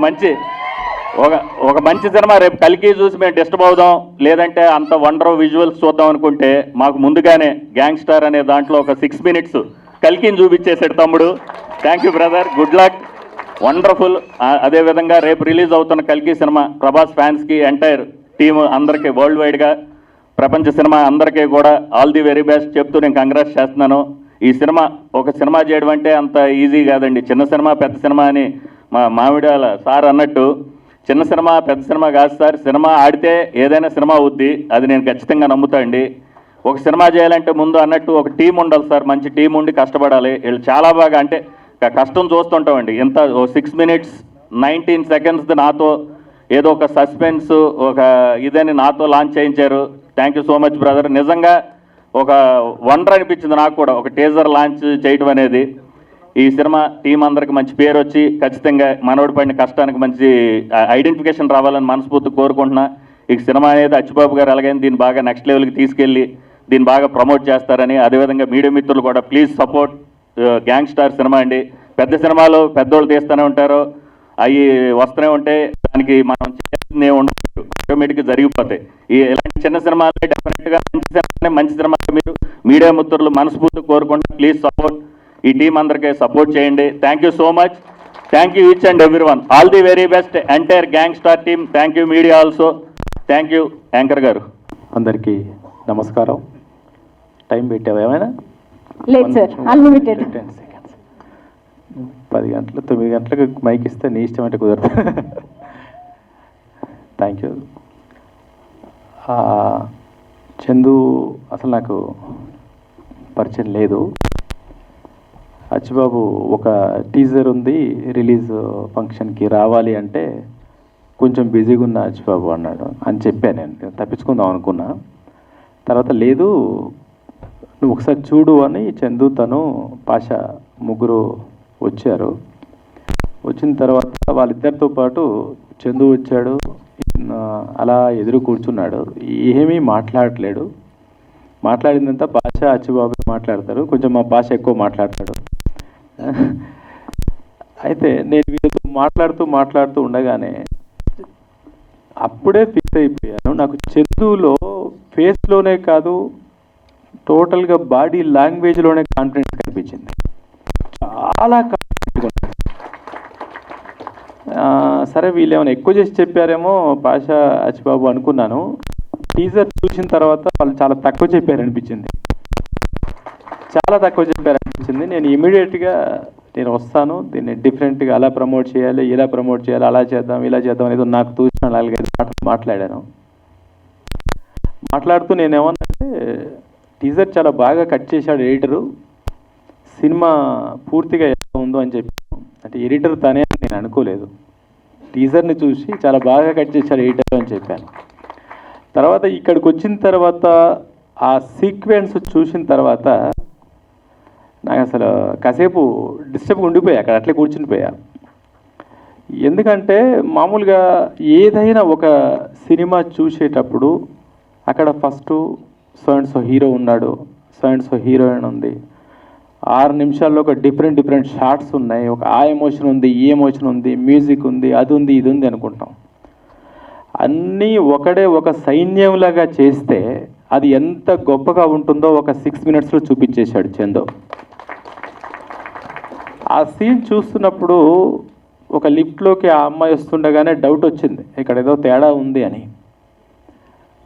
మంచి సినిమా రేపు కల్కి చూసి మేము డిస్టర్బ్ అవుదాం, లేదంటే అంత వండర్ విజువల్స్ చూద్దాం అనుకుంటే మాకు ముందుగానే గ్యాంగ్స్టార్ అనే దాంట్లో ఒక 6 మినిట్స్ కల్కిని చూపించేసాడు తమ్ముడు. Thank you brother, good luck, wonderful. అదేవిధంగా రేపు రిలీజ్ అవుతున్న కల్కి సినిమా ప్రభాస్ ఫ్యాన్స్కి, ఎంటైర్ టీమ్ అందరికీ, వరల్డ్ వైడ్గా ప్రపంచ సినిమా అందరికీ కూడా ఆల్ ది వెరీ బెస్ట్ చెప్తూ నేను కంగ్రాట్స్ చేస్తున్నాను. ఈ సినిమా ఒక సినిమా చేయడం అంటే అంత ఈజీ కాదండి. చిన్న సినిమా పెద్ద సినిమా అని మా మామిడాల సార్ అన్నట్టు, చిన్న సినిమా పెద్ద సినిమా కాదు సార్, సినిమా ఆడితే ఏదైనా సినిమా అవుద్ది, అది నేను ఖచ్చితంగా నమ్ముతా అండి. ఒక సినిమా చేయాలంటే ముందు అన్నట్టు ఒక టీం ఉండాలి సార్, మంచి టీం ఉండి కష్టపడాలి. వీళ్ళు చాలా బాగా, అంటే కష్టం చూస్తుంటామండి. ఇంత 6 మినిట్స్ 19 సెకండ్స్ నాతో ఏదో ఒక సస్పెన్స్ ఒక ఇదని నాతో లాంచ్ చేయించారు. Thank you so much brother. నిజంగా ఒక వండర్ అనిపించింది నాకు కూడా ఒక టీజర్ లాంచ్ చేయడం అనేది. ఈ సినిమా టీం అందరికి మంచి పేరు వచ్చి ఖచ్చితంగా మనోడి పడిన కష్టానికి మంచి ఐడెంటిఫికేషన్ రావాలని మనస్ఫూర్తి కోరుకుంటున్నా. ఈ సినిమా అనేది అచ్చిబాబు గారు ఎలాగైనా దీన్ని బాగా నెక్స్ట్ లెవెల్కి తీసుకెళ్ళి దీన్ని బాగా ప్రమోట్ చేస్తారని, అదేవిధంగా మీడియా మిత్రులు కూడా ప్లీజ్ సపోర్ట్ గ్యాంగ్స్టార్ సినిమా అండి. పెద్ద సినిమాలు పెద్దోళ్ళు తీస్తూనే ఉంటారు, అవి వస్తూనే ఉంటాయి, దానికి మనం చేయాల్సింది ఉండదు, ఆటోమేటిక్గా జరిగిపోతాయి. ఇలాంటి చిన్న సినిమాలు డెఫినెట్గా మంచి సినిమాలు మీరు మీడియా మిత్రులు మనస్ఫూర్తి కోరుకుంటూ ప్లీజ్ సపోర్ట్, ఈ టీం అందరికీ సపోర్ట్ చేయండి. Thank you so much, thank you each and every one, all the very best entire gangster team. Thank you media also, thank you anchor గారు. అందరికీ నమస్కారం. టైం పెట్టావా ఏమైనా? లేదు సార్, అన్లిమిటెడ్. 10 సెకండ్స్. 10 గంటలు 9 గంటలకు మైక్ ఇస్తే నీ ఇష్టం అంటే కుదరదు. Thank you. చందు అసలు నాకు పరిచయం లేదు. అచ్చిబాబు ఒక టీజర్ ఉంది రిలీజ్ ఫంక్షన్కి రావాలి అంటే కొంచెం బిజీగా ఉన్న అచ్చిబాబు అన్నాడు అని చెప్పాను. నేను తప్పించుకుందాం అనుకున్నా. తర్వాత లేదు నువ్వు ఒకసారి చూడు అని చందు తను పాషా ముగ్గురు వచ్చారు. వచ్చిన తర్వాత వాళ్ళిద్దరితో పాటు చందు వచ్చాడు, అలా ఎదురు కూర్చున్నాడు, ఏమీ మాట్లాడలేడు. మాట్లాడిందంతా పాషా అచ్చిబాబు మాట్లాడతారు, కొంచెం మా పాష ఎక్కువ మాట్లాడతాడు. అయితే నేను వీళ్ళతో మాట్లాడుతూ ఉండగానే అప్పుడే ఫిక్స్ అయిపోయాను, నాకు చందులో ఫేస్లోనే కాదు టోటల్గా బాడీ లాంగ్వేజ్లోనే కాన్ఫిడెన్స్ కనిపించింది. చాలా కాన్ఫిడెంట్గా ఉన్నాడు. సరే వీళ్ళు ఏమైనా ఎక్కువ చేసి చెప్పారేమో పాషా అచ్చిబాబు అనుకున్నాను. టీజర్ చూసిన తర్వాత వాళ్ళు చాలా తక్కువ చెప్పారనిపించింది, చాలా తక్కువ చెప్పారనిపించింది. నేను ఇమీడియట్గా నేను వస్తాను, దీన్ని డిఫరెంట్గా అలా ప్రమోట్ చేయాలి, ఇలా ప్రమోట్ చేయాలి, అలా చేద్దాం, ఇలా చేద్దాం అనేది నాకు తోచిన 4-5 మాటలు మాట్లాడాను. మాట్లాడుతూ నేనేమన్నంటే టీజర్ చాలా బాగా కట్ చేశాడు ఎడిటరు, సినిమా పూర్తిగా ఎలా ఉందో అని చెప్పాను. అంటే ఎడిటర్ తనే అని నేను అనుకోలేదు, టీజర్ని చూసి చాలా బాగా కట్ చేశాడు ఎడిటర్ అని చెప్పాను. తర్వాత ఇక్కడికి వచ్చిన తర్వాత ఆ సీక్వెన్స్ చూసిన తర్వాత నాకు అసలు కాసేపు డిస్టర్బ్గా ఉండిపోయా, అక్కడ అట్లే కూర్చునిపోయా. ఎందుకంటే మామూలుగా ఏదైనా ఒక సినిమా చూసేటప్పుడు అక్కడ first so and so hero ఉన్నాడు, సో అండ్ సో హీరోయిన్ ఉంది, 6 నిమిషాల్లో ఒక డిఫరెంట్ షార్ట్స్ ఉన్నాయి, ఒక ఆ ఎమోషన్ ఉంది, ఈ ఎమోషన్ ఉంది, మ్యూజిక్ ఉంది, అది ఉంది, ఇది ఉంది అనుకుంటాం. అన్నీ ఒక సైన్యంలాగా చేస్తే అది ఎంత గొప్పగా ఉంటుందో ఒక 6 మినిట్స్లో చూపించేశాడు చందు. ఆ సీన్ చూస్తున్నప్పుడు ఒక లిఫ్ట్లోకి ఆ అమ్మాయి వస్తుండగానే డౌట్ వచ్చింది, ఇక్కడ ఏదో తేడా ఉంది అని.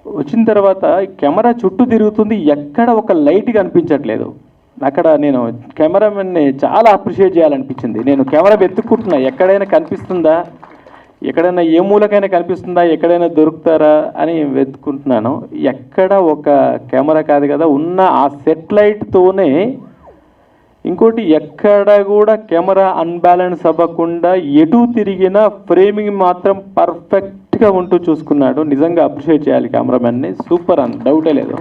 వచ్చిన తర్వాత కెమెరా చుట్టూ తిరుగుతుంది, ఎక్కడ ఒక లైట్ కనిపించట్లేదు. అక్కడ నేను కెమెరామెన్ని చాలా అప్రిషియేట్ చేయాలనిపించింది. నేను కెమెరా వెతుక్కుంటున్నా, ఎక్కడైనా కనిపిస్తుందా, ఎక్కడైనా ఏ మూలకైనా కనిపిస్తుందా, ఎక్కడైనా దొరుకుతారా అని వెతుక్కుంటున్నాను. ఎక్కడ ఒక కెమెరా కాదు కదా, ఉన్న ఆ సెట్ లైట్తోనే ఇంకోటి ఎక్కడ కూడా కెమెరా అన్బ్యాలెన్స్ అవ్వకుండా ఎటు తిరిగిన ఫ్రేమింగ్ మాత్రం పర్ఫెక్ట్గా ఉంటూ చూసుకున్నాడు. నిజంగా అప్రిషియేట్ చేయాలి కెమెరామెన్ని, సూపర్ అని డౌటే లేదు.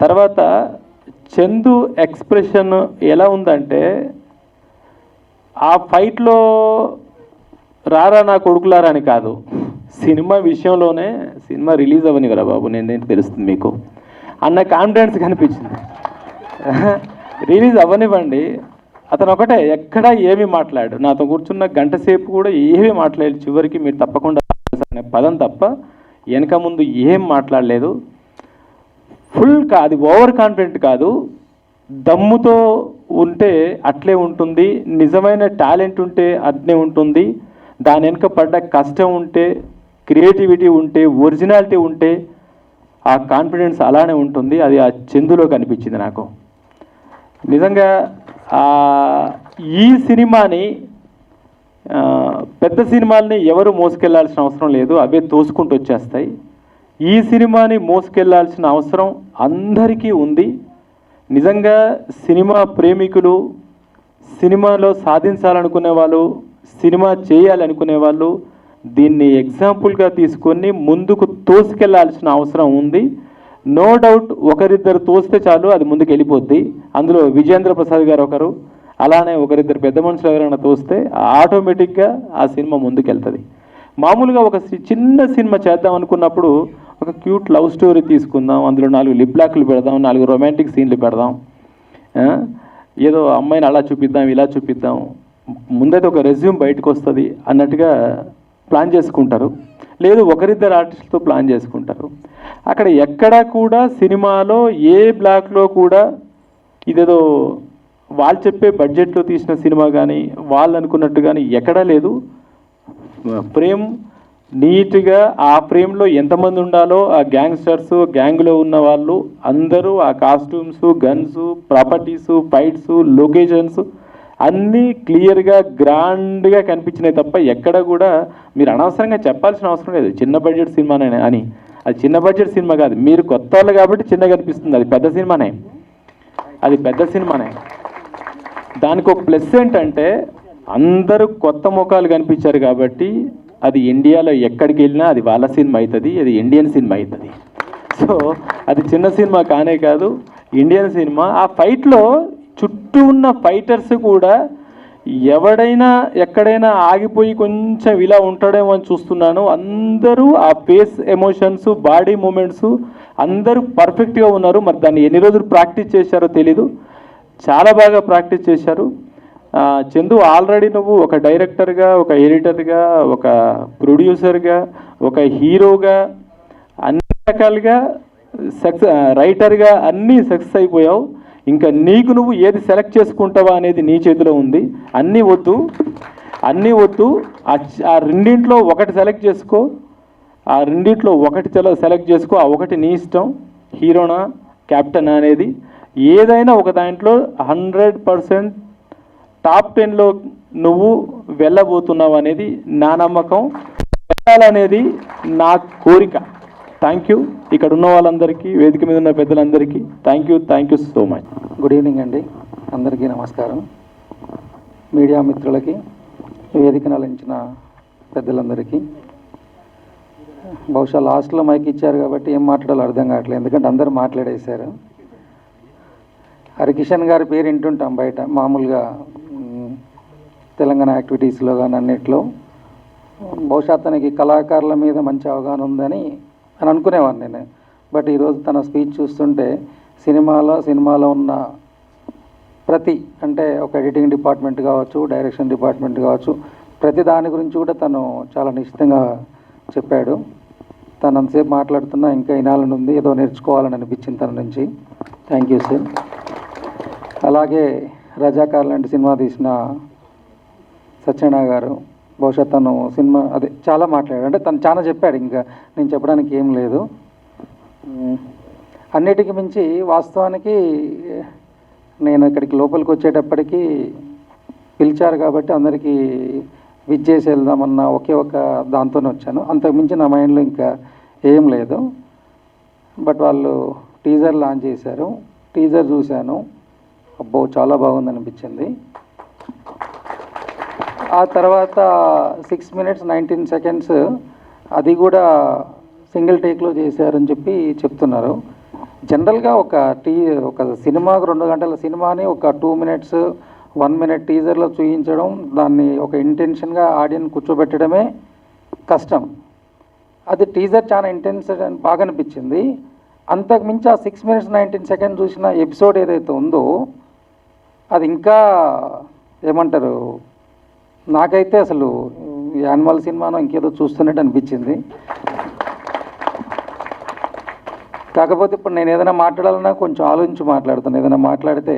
తర్వాత చందు ఎక్స్ప్రెషన్ ఎలా ఉందంటే ఆ ఫైట్లో రారా నా కొడుకులారా అని కాదు, సినిమా విషయంలోనే సినిమా రిలీజ్ అవ్వని కదా బాబు, నేనేంటి తెలుస్తుంది మీకు అన్న కాన్ఫిడెన్స్ కనిపించింది. రిలీజ్ అవ్వనివ్వండి, అతను ఒకటే ఎక్కడా ఏమీ మాట్లాడు, నాతో కూర్చున్న గంట సేపు కూడా ఏమీ మాట్లాడలేదు. చివరికి మీరు తప్పకుండా అనే పదం తప్ప వెనక ముందు ఏం మాట్లాడలేదు. ఫుల్ అది ఓవర్ కాన్ఫిడెంట్ కాదు, దమ్ముతో ఉంటే అట్లే ఉంటుంది, నిజమైన టాలెంట్ ఉంటే అట్లే ఉంటుంది, దాని వెనుక పడ్డ కష్టం ఉంటే, క్రియేటివిటీ ఉంటే, ఒరిజినాలిటీ ఉంటే ఆ కాన్ఫిడెన్స్ అలానే ఉంటుంది. అది ఆ చందులో కనిపించింది నాకు. నిజంగా ఈ సినిమాని పెద్ద సినిమాల్ని ఎవరు మోసుకెళ్లాల్సిన అవసరం లేదు, అవే తోసుకుంటూ వచ్చేస్తాయి. ఈ సినిమాని మోసుకెళ్లాల్సిన అవసరం అందరికీ ఉంది. నిజంగా సినిమా ప్రేమికులు, సినిమాలో సాధించాలనుకునే వాళ్ళు, సినిమా చేయాలనుకునే వాళ్ళు దీన్ని ఎగ్జాంపుల్గా తీసుకొని ముందుకు తోసుకెళ్లాల్సిన అవసరం ఉంది. నో డౌట్ ఒకరిద్దరు తోస్తే చాలు అది ముందుకు వెళ్ళిపోద్ది. అందులో విజేంద్ర ప్రసాద్ గారు ఒకరు, అలానే ఒకరిద్దరు పెద్ద మనుషులు ఎవరైనా తోస్తే ఆటోమేటిక్గా ఆ సినిమా ముందుకు వెళ్తుంది. మామూలుగా ఒక చిన్న సినిమా చేద్దాం అనుకున్నప్పుడు ఒక క్యూట్ లవ్ స్టోరీ తీసుకుందాం, అందులో 4 లిప్ లాక్లు పెడదాం, 4 రొమాంటిక్ సీన్లు పెడదాం, ఏదో అమ్మాయిని అలా చూపిద్దాం, ఇలా చూపిద్దాం, ముందైతే ఒక రెజ్యూమ్ బయటకు వస్తుంది అన్నట్టుగా ప్లాన్ చేసుకుంటారు. లేదు ఒకరిద్దరు ఆర్టిస్టులతో ప్లాన్ చేసుకుంటారు. అక్కడ ఎక్కడా కూడా సినిమాలో ఏ బ్లాక్లో కూడా ఇదేదో వాళ్ళు చెప్పే బడ్జెట్లో తీసిన సినిమా కానీ వాళ్ళు అనుకున్నట్టు కానీ ఎక్కడా లేదు. ఫ్రేమ్ నీట్గా ఆ ఫ్రేమ్లో ఎంతమంది ఉండాలో ఆ గ్యాంగ్స్టర్స్, గ్యాంగ్లో ఉన్న వాళ్ళు అందరూ ఆ costumes, guns, properties, fights, locations అన్నీ క్లియర్గా గ్రాండ్గా కనిపించినాయి తప్ప ఎక్కడ కూడా మీరు అనవసరంగా చెప్పాల్సిన అవసరం లేదు చిన్న బడ్జెట్ సినిమానే అని. అది చిన్న బడ్జెట్ సినిమా కాదు, మీరు కొత్త వాళ్ళు కాబట్టి చిన్నగా అనిపిస్తుంది, అది పెద్ద సినిమానే, అది పెద్ద సినిమానే. దానికి ఒక ప్లస్ ఏంటంటే అందరూ కొత్త ముఖాలు కనిపించారు కాబట్టి అది ఇండియాలో ఎక్కడికి వెళ్ళినా అది వాళ్ళ సినిమా అవుతుంది, అది ఇండియన్ సినిమా అవుతుంది. సో అది చిన్న సినిమా కానే కాదు, ఇండియన్ సినిమా. ఆ ఫైట్లో చుట్టూ ఉన్న ఫైటర్స్ కూడా ఎవడైనా ఎక్కడైనా ఆగిపోయి కొంచెం ఇలా ఉంటాడేమో అని చూస్తున్నాను. అందరూ ఆ ఫేస్ ఎమోషన్స్, బాడీ మూమెంట్స్ అందరూ పర్ఫెక్ట్గా ఉన్నారు. మరి దాన్ని ఎన్ని రోజులు ప్రాక్టీస్ చేశారో తెలీదు, చాలా బాగా ప్రాక్టీస్ చేశారు. చందు, ఆల్రెడీ నువ్వు ఒక డైరెక్టర్గా, ఒక ఎడిటర్గా, ఒక ప్రొడ్యూసర్గా, ఒక హీరోగా, అన్ని రకాలుగా రైటర్గా అన్నీ సక్సెస్ అయిపోయావు. ఇంకా నీకు నువ్వు ఏది సెలెక్ట్ చేసుకుంటావా అనేది నీ చేతిలో ఉంది. అన్నీ వద్దు, ఆ రెండింట్లో ఒకటి సెలెక్ట్ చేసుకో, ఆ రెండింట్లో ఒకటి సెలెక్ట్ చేసుకో. ఆ ఒకటి నీ ఇష్టం, హీరోనా క్యాప్టెన్ అనేది. ఏదైనా ఒక దాంట్లో 100% టాప్ 10లో నువ్వు వెళ్ళబోతున్నావు అనేది నా నమ్మకం, వెళ్ళాలనేది నా కోరిక. Thank you. ఇక్కడ ఉన్న వాళ్ళందరికీ, వేదిక మీద ఉన్న పెద్దలందరికీ thank you so much. Good evening అండి, అందరికీ నమస్కారం. మీడియా మిత్రులకి, వేదికను అలంచిన పెద్దలందరికీ. బహుశా లాస్ట్లో మైక్ ఇచ్చారు కాబట్టి ఏం మాట్లాడాలో అర్థం కావట్లేదు, ఎందుకంటే అందరూ మాట్లాడేశారు. హరికిషన్ గారి పేరు వింటుంటాం బయట మామూలుగా తెలంగాణ యాక్టివిటీస్లో కానీ అన్నిట్లో. బహుశా తనకి కళాకారుల మీద మంచి అవగాహన ఉందని అనుకునేవాడిని నేను. బట్ ఈరోజు తన స్పీచ్ చూస్తుంటే సినిమాలో ఉన్న ప్రతి, అంటే ఒక ఎడిటింగ్ డిపార్ట్మెంట్ కావచ్చు, డైరెక్షన్ డిపార్ట్మెంట్ కావచ్చు, ప్రతి దాని గురించి కూడా తను చాలా నిశ్చితంగా చెప్పాడు. తను అంతసేపు మాట్లాడుతున్నా ఇంకా వినాలని ఉంది, ఏదో నేర్చుకోవాలని అనిపించింది తన నుంచి. Thank you sir. అలాగే రజాకార్ లాంటి సినిమా తీసిన సత్యనారాయణ గారు, బహుశా తను సినిమా చాలా మాట్లాడాడు, అంటే తను చాలా చెప్పాడు, ఇంకా నేను చెప్పడానికి ఏం లేదు. అన్నిటికీ మించి వాస్తవానికి నేను ఇక్కడికి లోపలికి వచ్చేటప్పటికి పిలిచారు కాబట్టి అందరికీ విచ్చేసి వెళ్దామన్న ఒకే ఒక దాంతోనే వచ్చాను. అంతకుమించి నా మైండ్లో ఇంకా ఏం లేదు. బట్ వాళ్ళు టీజర్ లాంచ్ చేశారు, టీజర్ చూశాను, అబ్బో చాలా బాగుంది అనిపించింది. ఆ తర్వాత 6 minutes 19 seconds అది కూడా సింగిల్ టేక్లో చేశారని చెప్పి చెప్తున్నారు. జనరల్గా ఒక సినిమాకు 2 గంటల సినిమాని ఒక 2 minutes 1 minute టీజర్లో చూపించడం, దాన్ని ఒక ఇంటెన్షన్గా ఆడియన్స్ కూర్చోబెట్టడమే కష్టం. అది టీజర్ చాలా ఇంటెన్స్ బాగా అనిపించింది. అంతకుమించి ఆ 6 minutes 19 seconds చూసిన ఎపిసోడ్ ఏదైతే ఉందో అది ఇంకా ఏమంటారు, నాకైతే అసలు యానిమల్ సినిమాను ఇంకేదో చూస్తున్నట్టు అనిపించింది. కాకపోతే ఇప్పుడు నేను ఏదైనా మాట్లాడాలన్నా కొంచెం ఆలోచించి మాట్లాడుతాను, ఏదైనా మాట్లాడితే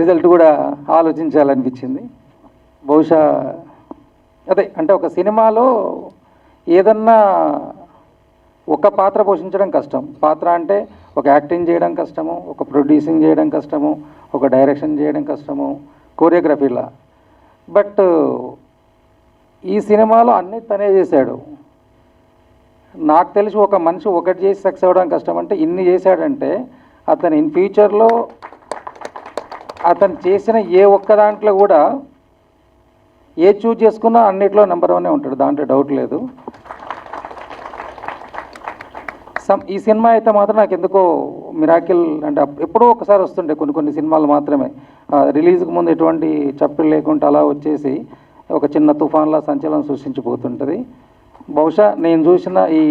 రిజల్ట్ కూడా ఆలోచించాలనిపించింది. బహుశా అంటే ఒక సినిమాలో ఏదన్నా ఒక పాత్ర పోషించడం కష్టం. పాత్ర అంటే ఒక యాక్టింగ్ చేయడం కష్టము, ఒక ప్రొడ్యూసింగ్ చేయడం కష్టము, ఒక డైరెక్షన్ చేయడం కష్టము, కోరియోగ్రఫీలా. బట్ ఈ సినిమాలో అన్నీ తనే చేశాడు. నాకు తెలిసి ఒక మనిషి ఒకటి చేసి సక్సెస్ అవ్వడం కష్టం, అంటే ఇన్ని చేశాడంటే అతను ఇన్ ఫ్యూచర్లో అతను చేసిన ఏ ఒక్క దాంట్లో కూడా ఏ చూజ్ చేసుకున్నా అన్నిట్లో నెంబర్ 1 ఉంటాడు, దాంట్లో డౌట్ లేదు. ఈ సినిమా అయితే మాత్రం నాకు ఎందుకో మిరాకిల్, అంటే ఎప్పుడో ఒకసారి వస్తుండే కొన్ని సినిమాలు మాత్రమే, రిలీజ్కి ముందు ఎటువంటి చప్పులు లేకుండా అలా వచ్చేసి ఒక చిన్న తుఫాన్లా సంచలనం సృష్టించిపోతుంటుంది. బహుశా నేను చూసిన ఈ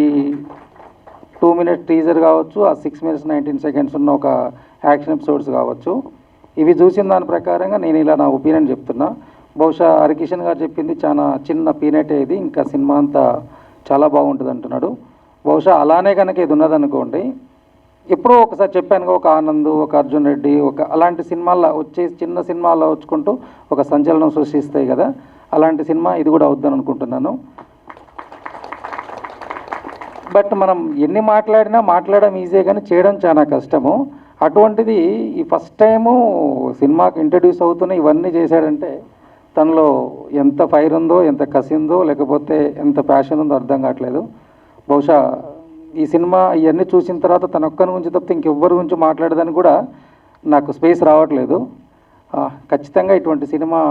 2 minute టీజర్ కావచ్చు, ఆ 6 minutes 19 seconds ఉన్న ఒక యాక్షన్ ఎపిసోడ్స్ కావచ్చు, ఇవి చూసిన దాని ప్రకారంగా నేను ఇలా నా ఒపీనియన్ చెప్తున్నా. బహుశా హరికిషన్ గారు చెప్పింది చాలా చిన్న పీనటే, ఇది ఇంకా సినిమా అంతా చాలా బాగుంటుంది అంటున్నాడు. బహుశా అలానే కనుక ఇది ఉన్నదనుకోండి, ఎప్పుడో ఒకసారి చెప్పాను, ఒక ఆనంద్, ఒక అర్జున్ రెడ్డి, ఒక అలాంటి సినిమాల్లో వచ్చేసి చిన్న సినిమాల్లో వచ్చుకుంటూ ఒక సంచలనం సృష్టిస్తాయి కదా, అలాంటి సినిమా ఇది కూడా అవుద్దని అనుకుంటున్నాను. బట్ మనం ఎన్ని మాట్లాడడం ఈజీ కానీ చేయడం చాలా కష్టము. అటువంటిది ఈ ఫస్ట్ టైము సినిమాకి ఇంట్రడ్యూస్ అవుతున్న ఇవన్నీ చేశాడంటే తనలో ఎంత ఫైర్ ఉందో, ఎంత కసి ఉందో, లేకపోతే ఎంత ప్యాషన్ ఉందో అర్థం కావట్లేదు. బహుశా ఈ సినిమా ఇవన్నీ చూసిన తర్వాత తన ఒక్కరి గురించి తప్పితే ఇంకెవ్వరి గురించి మాట్లాడదని కూడా నాకు స్పేస్ రావట్లేదు. ఖచ్చితంగా ఇటువంటి సినిమా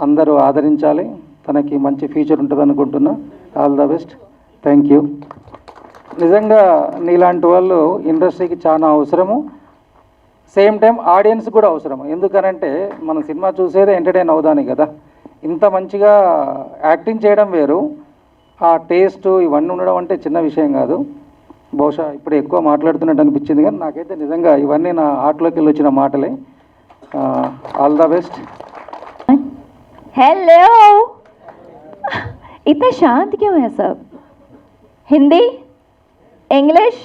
అందరూ ఆదరించాలి, తనకి మంచి ఫ్యూచర్ ఉంటుంది అనుకుంటున్నా. All the best. Thank you. నిజంగా నీలాంటి వాళ్ళు ఇండస్ట్రీకి చాలా అవసరము, సేమ్ టైం ఆడియన్స్ కూడా అవసరం. ఎందుకనంటే మనం సినిమా చూసేదే ఎంటర్టైన్ అవుదాని కదా. ఇంత మంచిగా యాక్టింగ్ చేయడం వేరు, ఆ టేస్ట్ ఇవన్నీ ఉండడం అంటే చిన్న విషయం కాదు. బహుశా ఇప్పుడు ఎక్కువ మాట్లాడుతున్నట్టు అనిపించింది, కానీ నాకైతే నిజంగా ఇవన్నీ నా హార్ట్లోకి వెళ్ళి వచ్చిన మాటలే. All the best. हेलो, इतने शांत क्यों है सब? Hindi, English,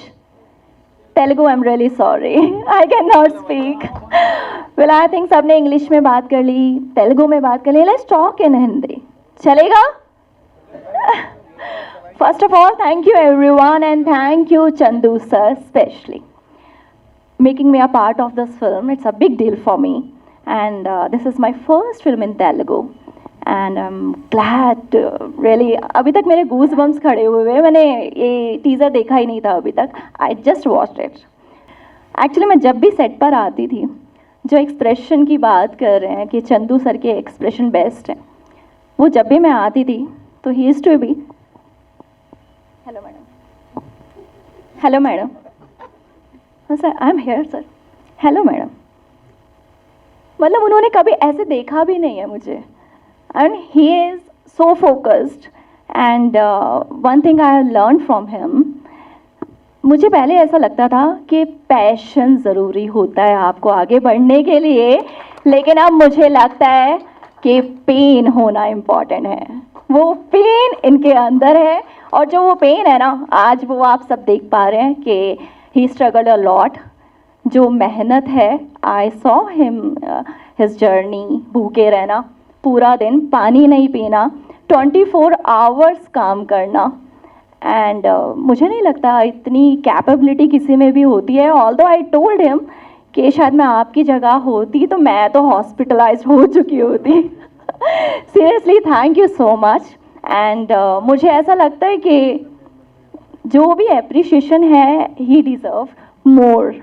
Telugu? I am really sorry, I can not speak. Well, I think सबने इंग्लिश में बात कर ली, तेलुगु में बात कर ली. लेट्स टॉक इन हिंदी, चलेगा? First of all, thank you everyone, and thank you Chandu sir especially making me a part of this film. It's a big deal for me, and this is my first film in Telugu, and I'm glad really. अभी तक मेरे goose bumps खड़े हुए हैं, मैंने ये teaser देखा ही नहीं था अभी तक. I just watched it. Actually मैं जब भी सेट पर आती थी, जो एक्सप्रेशन की बात कर रहे हैं कि चंदू सर के एक्सप्रेशन बेस्ट हैं, वो जब भी मैं आती थी तो he used to be hello madam, hello madam, हाँ sir, I am here sir, hello madam. मतलब उन्होंने कभी ऐसे देखा भी नहीं है मुझे, and he is so focused. And one thing I have learn from him, मुझे पहले ऐसा लगता था कि पैशन ज़रूरी होता है आपको आगे बढ़ने के लिए, लेकिन अब मुझे लगता है कि पेन होना इम्पॉर्टेंट है. वो पेन इनके अंदर है, और जो वो पेन है ना, आज वो आप सब देख पा रहे हैं कि ही स्ट्रगल्ड अ लॉट. जो मेहनत है, I saw him his journey, भूखे रहना, पूरा दिन पानी नहीं पीना, 24 आवर्स काम करना. एंड मुझे नहीं लगता इतनी कैपेबिलिटी किसी में भी होती है. ऑल्दो आई टोल्ड हिम कि शायद मैं आपकी जगह होती तो मैं तो हॉस्पिटलाइज हो चुकी होती. Seriously thank you so much. And मुझे ऐसा लगता है कि जो भी एप्रिशिएशन है, he deserve more.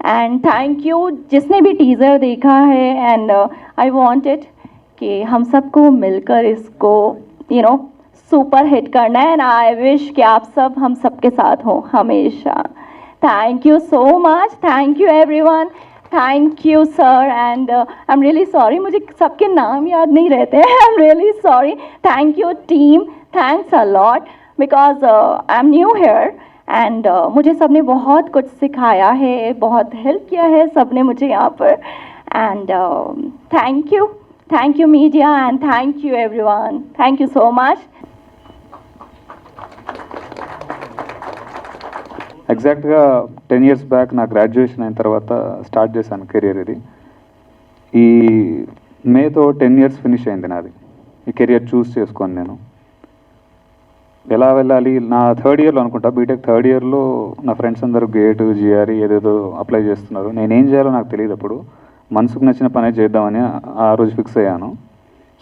And thank you जिसने भी टीज़र देखा है, एंड आई वांटेड कि हम सबको मिलकर इसको सुपर हिट करना है, एंड आई विश कि आप सब हम सबके साथ हों हमेशा. Thank you so much, thank you everyone, thank you sir. And I am really sorry, मुझे सबके नाम याद नहीं रहते हैं. I am really sorry. Thank you team, thanks a lot, because I am new here, and मुझे सबने बहुत कुछ सिखाया है, बहुत हेल्प किया है सबने मुझे यहाँ पर. And thank you media, and thank you everyone. Thank you so much. ఎగ్జాక్ట్గా 10 years బ్యాక్ నా గ్రాడ్యుయేషన్ అయిన తర్వాత స్టార్ట్ చేశాను కెరియర్. ఇది ఈ మేతో 10 years ఫినిష్ అయింది నాది. ఈ కెరియర్ చూస్ చేసుకొని నేను ఎలా వెళ్ళాలి, నా 3rd yearలో అనుకుంటా, బీటెక్ 3rd yearలో నా ఫ్రెండ్స్ అందరూ గేట్, జిఆర్ఈ ఏదేదో అప్లై చేస్తున్నారు. నేనేం చేయాలో నాకు తెలియదు. అప్పుడు మనసుకు నచ్చిన పనే చేద్దామని ఆ రోజు ఫిక్స్ అయ్యాను.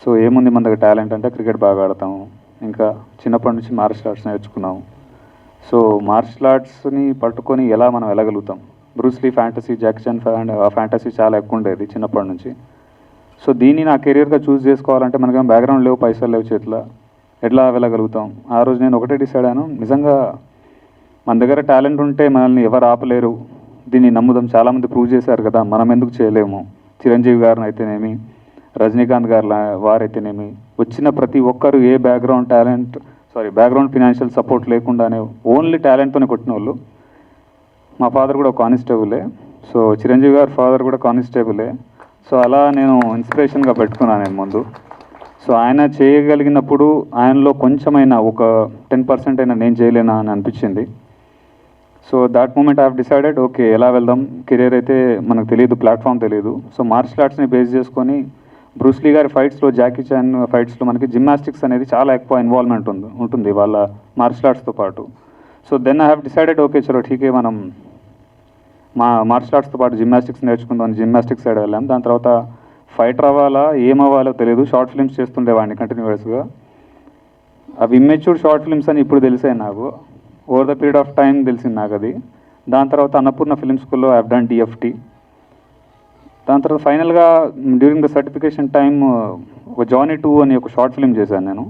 సో ఏముంది మన దగ్గర టాలెంట్ అంటే క్రికెట్ బాగా ఆడతాము, ఇంకా చిన్నప్పటి నుంచి మార్షల్ ఆర్ట్స్ నేర్చుకున్నాము. సో మార్షల్ ఆర్ట్స్ని పట్టుకొని ఎలా మనం వెళ్ళగలుగుతాం. Bruce Lee fantasy, Jackie Chan fantasy చాలా ఎక్కువ ఉండేది చిన్నప్పటి నుంచి. సో దీన్ని నా కెరియర్గా చూస్ చేసుకోవాలంటే మనకేం బ్యాక్గ్రౌండ్ లేవు, పైసలు లేవు చేతిలో, ఎట్లా వెళ్ళగలుగుతాం. ఆ రోజు నేను ఒకటే డిసైడ్ అయ్యాను, నిజంగా మన దగ్గర టాలెంట్ ఉంటే మనల్ని ఎవరు ఆపలేరు, దీన్ని నమ్ముదాం. చాలామంది ప్రూవ్ చేశారు కదా, మనం ఎందుకు చేయలేము. చిరంజీవి గారిని అయితేనేమి, రజనీకాంత్ గారు వారైతేనేమి, వచ్చిన ప్రతి ఒక్కరు ఏ బ్యాక్గ్రౌండ్ ఫినాన్షియల్ సపోర్ట్ లేకుండానే ఓన్లీ టాలెంట్తోనే కొట్టిన వాళ్ళు. మా ఫాదర్ కూడా కానిస్టేబులే, సో చిరంజీవి గారి ఫాదర్ కూడా కానిస్టేబులే. సో అలా నేను ఇన్స్పిరేషన్గా పెట్టుకున్నాను నేను ముందు. సో ఆయన చేయగలిగినప్పుడు ఆయనలో కొంచెమైనా ఒక 10% అయినా నేను చేయలేనా అని అనిపించింది. So that moment I have decided, okay ఎలా వెళ్దాం. కెరీర్ అయితే మనకు తెలియదు, ప్లాట్ఫామ్ తెలియదు. సో మార్షల్ ఆర్ట్స్ని బేస్ చేసుకొని బ్రూస్లీ గారి ఫైట్స్లో, జాకీ చాన్ ఫైట్స్లో మనకి జిమ్నాస్టిక్స్ అనేది చాలా ఎక్కువ ఇన్వాల్వ్మెంట్ ఉంటుంది వాళ్ళ మార్షల్ ఆర్ట్స్తో పాటు. So then I have decided, okay చలో ఠీకే, మనం మార్షల్ ఆర్ట్స్తో పాటు జిమ్నాస్టిక్స్ నేర్చుకుందాం, జిమ్నాస్టిక్స్ సైడ్ వెళ్ళాం. దాని తర్వాత ఫైటర్ అవ్వాలా ఏమవ్వాలో తెలియదు, షార్ట్ ఫిల్మ్స్ చేస్తుండేవాడిని కంటిన్యూస్గా. అవి ఇమ్మెచ్యూర్డ్ షార్ట్ ఫిల్మ్స్ అని ఇప్పుడు తెలిసాయి నాకు, over the period of time తెలిసింది నాకు అది. దాని తర్వాత అన్నపూర్ణ ఫిల్మ్ స్కూల్లో ఐ హావ్ డన్ DFT. దాని తర్వాత ఫైనల్గా డ్యూరింగ్ ద సర్టిఫికేషన్ టైం ఒక జానీ 2 అని ఒక షార్ట్ ఫిల్మ్ చేశాను నేను.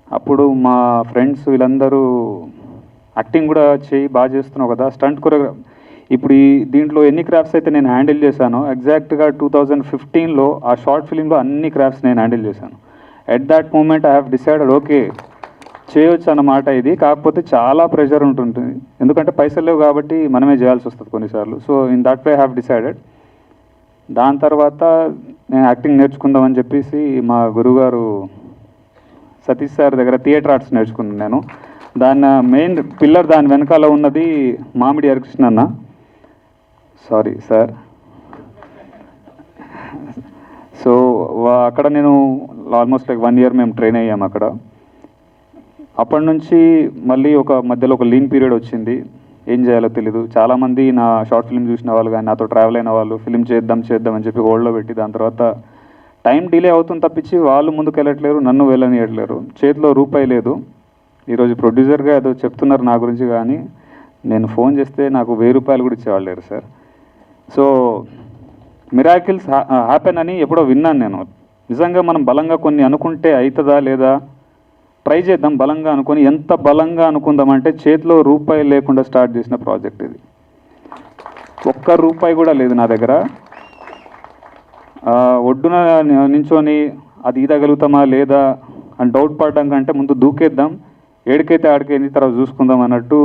అప్పుడు మా ఫ్రెండ్స్ వీళ్ళందరూ యాక్టింగ్ కూడా బాగా చేస్తున్నావు కదా, స్టంట్ కొరియోగ్రాఫ్. ఇప్పుడు దీంట్లో ఎన్ని క్రాఫ్ట్స్ అయితే నేను హ్యాండిల్ చేశానో ఎగ్జాక్ట్గా 2015లో ఆ షార్ట్ ఫిలింలో అన్ని క్రాఫ్ట్స్ నేను హ్యాండిల్ చేశాను. At that moment I have decided okay చేయొచ్చు అన్నమాట. ఇది కాకపోతే చాలా ప్రెషర్ ఉంటుంది, ఎందుకంటే పైసలు లేవు కాబట్టి మనమే చేయాల్సి వస్తుంది కొన్నిసార్లు. So in that way have decided. దాని తర్వాత నేను యాక్టింగ్ నేర్చుకుందామని చెప్పేసి మా గురుగారు సతీష్ సార్ దగ్గర థియేటర్ ఆర్ట్స్ నేర్చుకున్నాను నేను. దాని మెయిన్ పిల్లర్ దాని వెనకాల ఉన్నది మామిడి హరికృష్ణ అన్న, సారీ సార్. సో అక్కడ నేను ఆల్మోస్ట్ లైక్ 1 year మేము ట్రైన్ అయ్యాము అక్కడ. అప్పటి నుంచి మళ్ళీ మధ్యలో ఒక లీన్ పీరియడ్ వచ్చింది, ఏం చేయాలో తెలీదు. చాలామంది నా షార్ట్ ఫిల్మ్ చూసిన వాళ్ళు కానీ నాతో ట్రావెల్ అయిన వాళ్ళు ఫిల్మ్ చేద్దాం అని చెప్పి హోల్డ్లో పెట్టి దాని తర్వాత టైం డిలే అవుతుంది తప్పించి వాళ్ళు ముందుకు వెళ్ళట్లేరు, నన్ను వెళ్ళనియట్లేరు. చేతిలో రూపాయి లేదు. ఈరోజు ప్రొడ్యూసర్గా ఏదో చెప్తున్నారు నా గురించి, కానీ నేను ఫోన్ చేస్తే నాకు 1000 రూపాయలు కూడా ఇచ్చేవాళ్ళు లేరు సార్. సో మిరాకిల్స్ హ్యాపెన్ అని ఎప్పుడో విన్నాను నేను. నిజంగా మనం బలంగా కొన్ని అనుకుంటే అవుతుందా లేదా ట్రై చేద్దాం బలంగా అనుకొని. ఎంత బలంగా అనుకుందామంటే చేతిలో రూపాయి లేకుండా స్టార్ట్ చేసిన ప్రాజెక్ట్ ఇది. 1 రూపాయి కూడా లేదు నా దగ్గర. ఒడ్డున నించొని అది ఈదగలుగుతామా లేదా అని డౌట్ పడడం కంటే ముందు దూకేద్దాం, ఏడికైతే ఆడికైంది తర్వాత చూసుకుందాం అన్నట్టు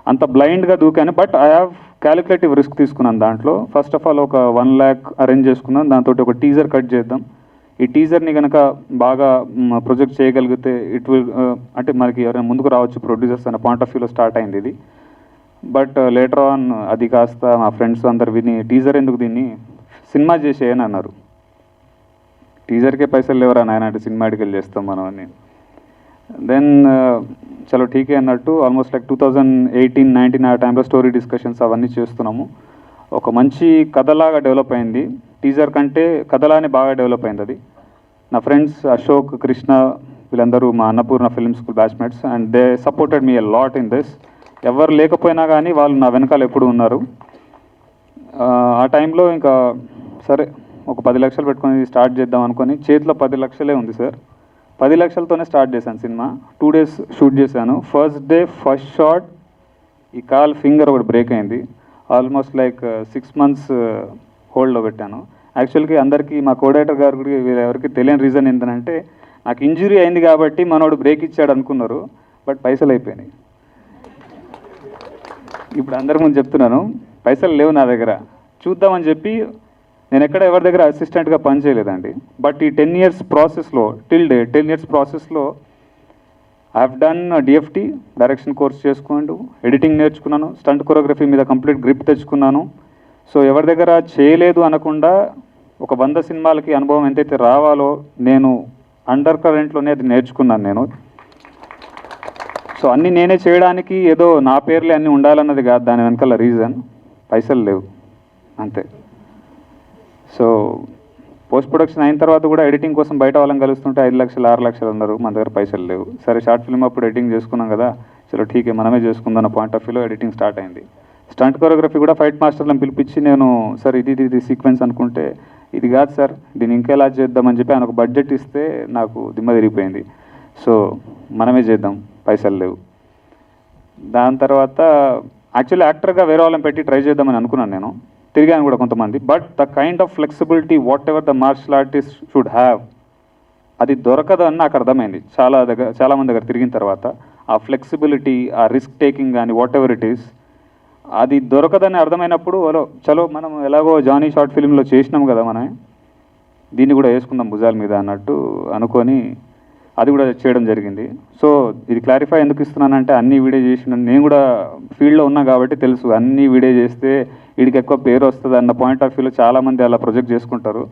అంత బ్లైండ్గా దూకాను. But I have calculative risk తీసుకున్నాను దాంట్లో. ఫస్ట్ ఆఫ్ ఆల్ ఒక 1 lakh అరేంజ్ చేసుకున్నాను. దాంతో ఒక టీజర్ కట్ చేద్దాం. ఈ టీజర్ని కనుక బాగా ప్రొజెక్ట్ చేయగలిగితే ఇట్ విల్ అంటే మనకి ఎవరైనా ముందుకు రావచ్చు ప్రొడ్యూసర్స్ అనే పాయింట్ ఆఫ్ వ్యూలో స్టార్ట్ అయింది ఇది. బట్ లేటర్ ఆన్ అది కాస్త మా ఫ్రెండ్స్ అందరు విని టీజర్ ఎందుకు దీన్ని సినిమా చేసేయని అన్నారు. టీజర్కే పైసలు లేవరా నాయన అంటే సినిమాటికి వెళ్ళి చేస్తాం మనం అని. దెన్ చలో ఠీకే అన్నట్టు ఆల్మోస్ట్ లైక్ 2018-19 ఆ టైంలో స్టోరీ డిస్కషన్స్ అవన్నీ చేస్తున్నాము. ఒక మంచి కథలాగా డెవలప్ అయింది. టీజర్ కంటే కథలానే బాగా డెవలప్ అయింది అది. నా ఫ్రెండ్స్ అశోక్, కృష్ణ వీళ్ళందరూ మా Annapurna film school batchmates and they supported me a lot in this. ఎవరు లేకపోయినా కానీ వాళ్ళు నా వెనకాల ఎప్పుడు ఉన్నారు. ఆ టైంలో ఇంకా సరే ఒక 10 లక్షలు పెట్టుకొని స్టార్ట్ చేద్దాం అనుకొని చేతిలో 10 లక్షలే ఉంది సార్. 10 లక్షలతోనే స్టార్ట్ చేశాను సినిమా. 2 days షూట్ చేశాను. ఫస్ట్ డే ఫస్ట్ షాట్ ఈ కాల్ ఫింగర్ ఒకటి బ్రేక్ అయింది. ఆల్మోస్ట్ లైక్ 6 months హోల్డ్లో పెట్టాను. యాక్చువల్గా అందరికీ మా కోడైటర్ గారు కూడా ఎవరికి తెలియని రీజన్ ఏంటంటే నాకు ఇంజురీ అయింది కాబట్టి మనోడు బ్రేక్ ఇచ్చాడు అనుకున్నారు, బట్ పైసలు అయిపోయినాయి. ఇప్పుడు అందరి ముందు చెప్తున్నాను, పైసలు లేవు నా దగ్గర. చూద్దామని చెప్పి నేను ఎక్కడ ఎవరి దగ్గర అసిస్టెంట్గా పని చేయలేదండి. బట్ ఈ 10 years ప్రాసెస్లో టిల్ డే 10 years ప్రాసెస్లో I have done DFT direction course చేసుకోండు, ఎడిటింగ్ నేర్చుకున్నాను, స్టంట్ కొరియోగ్రఫీ మీద కంప్లీట్ గ్రిప్ తెచ్చుకున్నాను. సో ఎవరి దగ్గర చేయలేదు అనకుండా ఒక 100 సినిమాలకి అనుభవం ఎంతైతే రావాలో నేను అండర్ కరెంట్లోనే అది నేర్చుకున్నాను నేను. సో అన్నీ నేనే చేయడానికి ఏదో నా పేర్లే అన్నీ ఉండాలన్నది కాదు దాని వెనకాల రీజన్, పైసలు లేవు అంతే. సో పోస్ట్ ప్రొడక్షన్ అయిన తర్వాత కూడా ఎడిటింగ్ కోసం బయట వాళ్ళని కలుస్తుంటే 5 లక్షలు 6 లక్షలు అన్నారు, మన దగ్గర పైసలు లేవు. సరే షార్ట్ ఫిల్మ్ అప్పుడు ఎడిటింగ్ చేసుకున్నాం కదా, చలో ఠీకే మనమే చేసుకుందాం అన్న పాయింట్ ఆఫ్ వ్యూలో ఎడిటింగ్ స్టార్ట్ అయింది. స్టంట్ కొరియోగ్రఫీ కూడా ఫైట్ మాస్టర్లను పిలిపించి నేను సార్ ఇది సీక్వెన్స్ అనుకుంటే ఇది కాదు సార్ దీన్ని ఇంకెలా చేద్దామని చెప్పి ఆయన ఒక బడ్జెట్ ఇస్తే నాకు దిమ్మ తిరిగిపోయింది. సో మనమే చేద్దాం, పైసలు లేవు. దాని తర్వాత యాక్చువల్లీ యాక్టర్గా వేరే వాళ్ళని పెట్టి ట్రై చేద్దామని అనుకున్నాను నేను, తిరిగాను కూడా కొంతమంది. But the kind of flexibility whatever the martial artist should have అది దొరకదు అని నాకు అర్థమైంది చాలామంది దగ్గర తిరిగిన తర్వాత. ఆ ఫ్లెక్సిబిలిటీ, ఆ రిస్క్ టేకింగ్ కానీ వాట్ ఎవర్ ఇట్ ఈస్ అది దొరకదని అర్థమైనప్పుడు చలో మనం ఎలాగో జానీ షార్ట్ ఫిల్మ్లో చేసినాం కదా మనం దీన్ని కూడా వేసుకుందాం భుజాల మీద అన్నట్టు అనుకొని అది కూడా చేయడం జరిగింది. సో ఇది క్లారిఫై ఎందుకు ఇస్తున్నానంటే అన్ని వీడియో చేసిన నేను కూడా ఫీల్డ్లో ఉన్నా కాబట్టి తెలుసు, అన్ని వీడియో చేస్తే వీడికి ఎక్కువ పేరు వస్తుంది అన్న పాయింట్ ఆఫ్ వ్యూలో చాలామంది అలా ప్రొజెక్ట్ చేసుకుంటారు.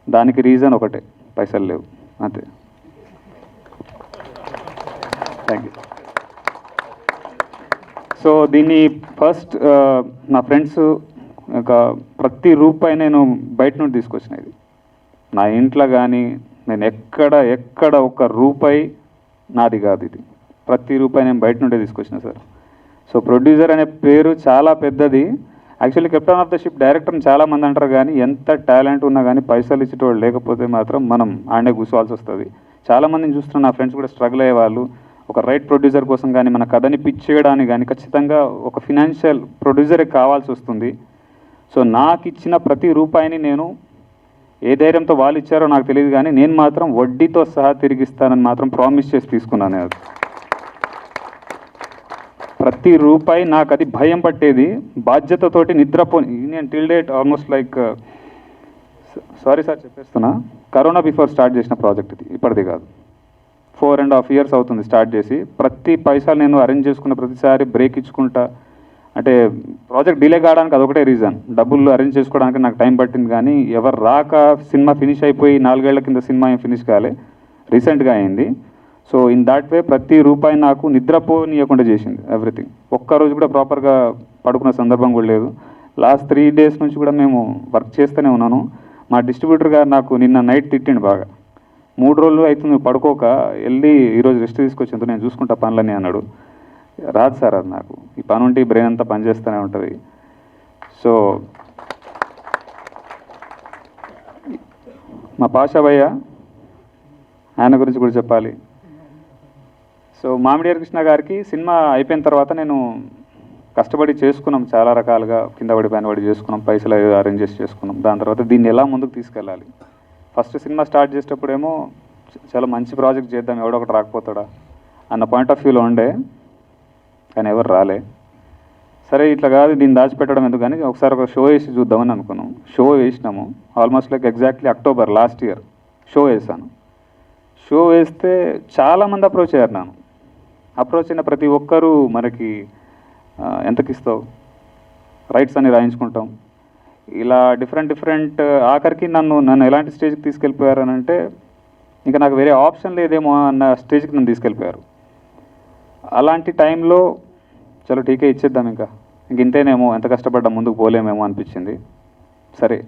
దానికి రీజన్ ఒకటే, పైసలు లేవు అంతే. Thank you. సో దీన్ని ఫస్ట్ నా ఫ్రెండ్స్ ఒక ప్రతి రూపాయి నేను బయట నుండి తీసుకొచ్చినది. నా ఇంట్లో కానీ నేను ఎక్కడ ఒక రూపాయి నాది కాదు, ఇది ప్రతి రూపాయి నేను బయట నుండే తీసుకొచ్చిన సార్. సో ప్రొడ్యూసర్ అనే పేరు చాలా పెద్దది. Actually captain of the ship డైరెక్టర్ని చాలామంది అంటారు, కానీ ఎంత టాలెంట్ ఉన్నా కానీ పైసలు ఇచ్చేటోళ్ళు లేకపోతే మాత్రం మనం ఆడే కూర్చోవాల్సి వస్తుంది. చాలామందిని చూస్తున్నా, నా ఫ్రెండ్స్ కూడా స్ట్రగుల్ అయ్యేవాళ్ళు. ఒక రైట్ ప్రొడ్యూసర్ కోసం కానీ మన కథని పిచ్ చేయడానికి కానీ ఖచ్చితంగా ఒక ఫినాన్షియల్ ప్రొడ్యూసరే కావాల్సి వస్తుంది. సో నాకు ఇచ్చిన ప్రతి రూపాయిని నేను ఏ ధైర్యంతో వాళ్ళు ఇచ్చారో నాకు తెలియదు, కానీ నేను మాత్రం వడ్డీతో సహా తిరిగిస్తానని మాత్రం ప్రామిస్ చేసి తీసుకున్నాను. అది ప్రతి రూపాయి నాకు అది భయం పట్టేది, బాధ్యతతోటి నిద్రపోని. నేను till date almost like sorry sir చెప్పేస్తున్నా, కరోనా బిఫోర్ స్టార్ట్ చేసిన ప్రాజెక్ట్ ఇది, ఇప్పటిది కాదు. 4.5 years అవుతుంది స్టార్ట్ చేసి. ప్రతి పైసలు నేను అరేంజ్ చేసుకున్న ప్రతిసారి బ్రేక్ ఇచ్చుకుంటా. అంటే ప్రాజెక్ట్ డిలే కావడానికి అదొకటే రీజన్, డబ్బులు అరేంజ్ చేసుకోవడానికి నాకు టైం పట్టింది. కానీ ఎవరు రాక సినిమా ఫినిష్ అయిపోయి 4 ఏళ్ల కింద సినిమా ఏం ఫినిష్ కాలే, రీసెంట్గా అయింది. సో ఇన్ దాట్ వే ప్రతి రూపాయి నాకు నిద్రపోనీయకుండా చేసింది ఎవ్రీథింగ్. ఒక్కరోజు కూడా ప్రాపర్గా పడుకున్న సందర్భం కూడా లేదు. లాస్ట్ 3 days నుంచి కూడా మేము వర్క్ చేస్తూనే ఉన్నాను. మా డిస్ట్రిబ్యూటర్ గారు నాకు నిన్న నైట్ తిట్టిండు బాగా, 3 రోజులు అవుతుంది పడుకోక, వెళ్ళి ఈరోజు రెస్ట్ తీసుకొచ్చేందుకు నేను చూసుకుంటా పనులని అన్నాడు. రాదు సార్ అది నాకు, ఈ పని ఉంటే ఈ బ్రెయిన్ అంతా పనిచేస్తూనే ఉంటుంది. సో మా పాషా భయ్య, ఆయన గురించి కూడా చెప్పాలి. సో మామిడియార్ కృష్ణ గారికి సినిమా అయిపోయిన తర్వాత నేను కష్టపడి చేసుకున్నాం, చాలా రకాలుగా కింద పడి పైన పడి చేసుకున్నాం, పైసలు అరేంజ్ చేసి చేసుకున్నాం. దాని తర్వాత దీన్ని ఎలా ముందుకు తీసుకెళ్ళాలి. ఫస్ట్ సినిమా స్టార్ట్ చేసేటప్పుడేమో చాలా మంచి ప్రాజెక్ట్ చేద్దాం, ఎవడో ఒకటి రాకపోతాడా అన్న పాయింట్ ఆఫ్ వ్యూలో ఉండే, కానీ ఎవరు రాలే. సరే ఇట్లా కాదు, దీన్ని దాచిపెట్టడం ఎందుకు కానీ ఒకసారి ఒక షో వేసి చూద్దామని అనుకున్నాం. షో వేసినాము, almost like exactly October last year show వేసాను. షో వేస్తే చాలామంది అప్రోచ్ అయ్యారు. నన్ను అప్రోచ్ అయిన ప్రతి ఒక్కరూ మనకి ఎంతకి ఇస్తావు, రైట్స్ అని రాయించుకుంటాం, ఇలా డిఫరెంట్ ఆఖరికి నన్ను ఎలాంటి స్టేజ్కి తీసుకెళ్ళిపోయారు అని అంటే, ఇంకా నాకు వేరే ఆప్షన్ లేదేమో అన్న స్టేజ్కి నన్ను తీసుకెళ్ళిపోయారు. అలాంటి టైంలో చలో టీకే ఇచ్చేద్దాం, ఇంక ఇంతేనేమో, ఎంత కష్టపడ్డా ముందుకు పోలేమేమో అనిపించింది. సరే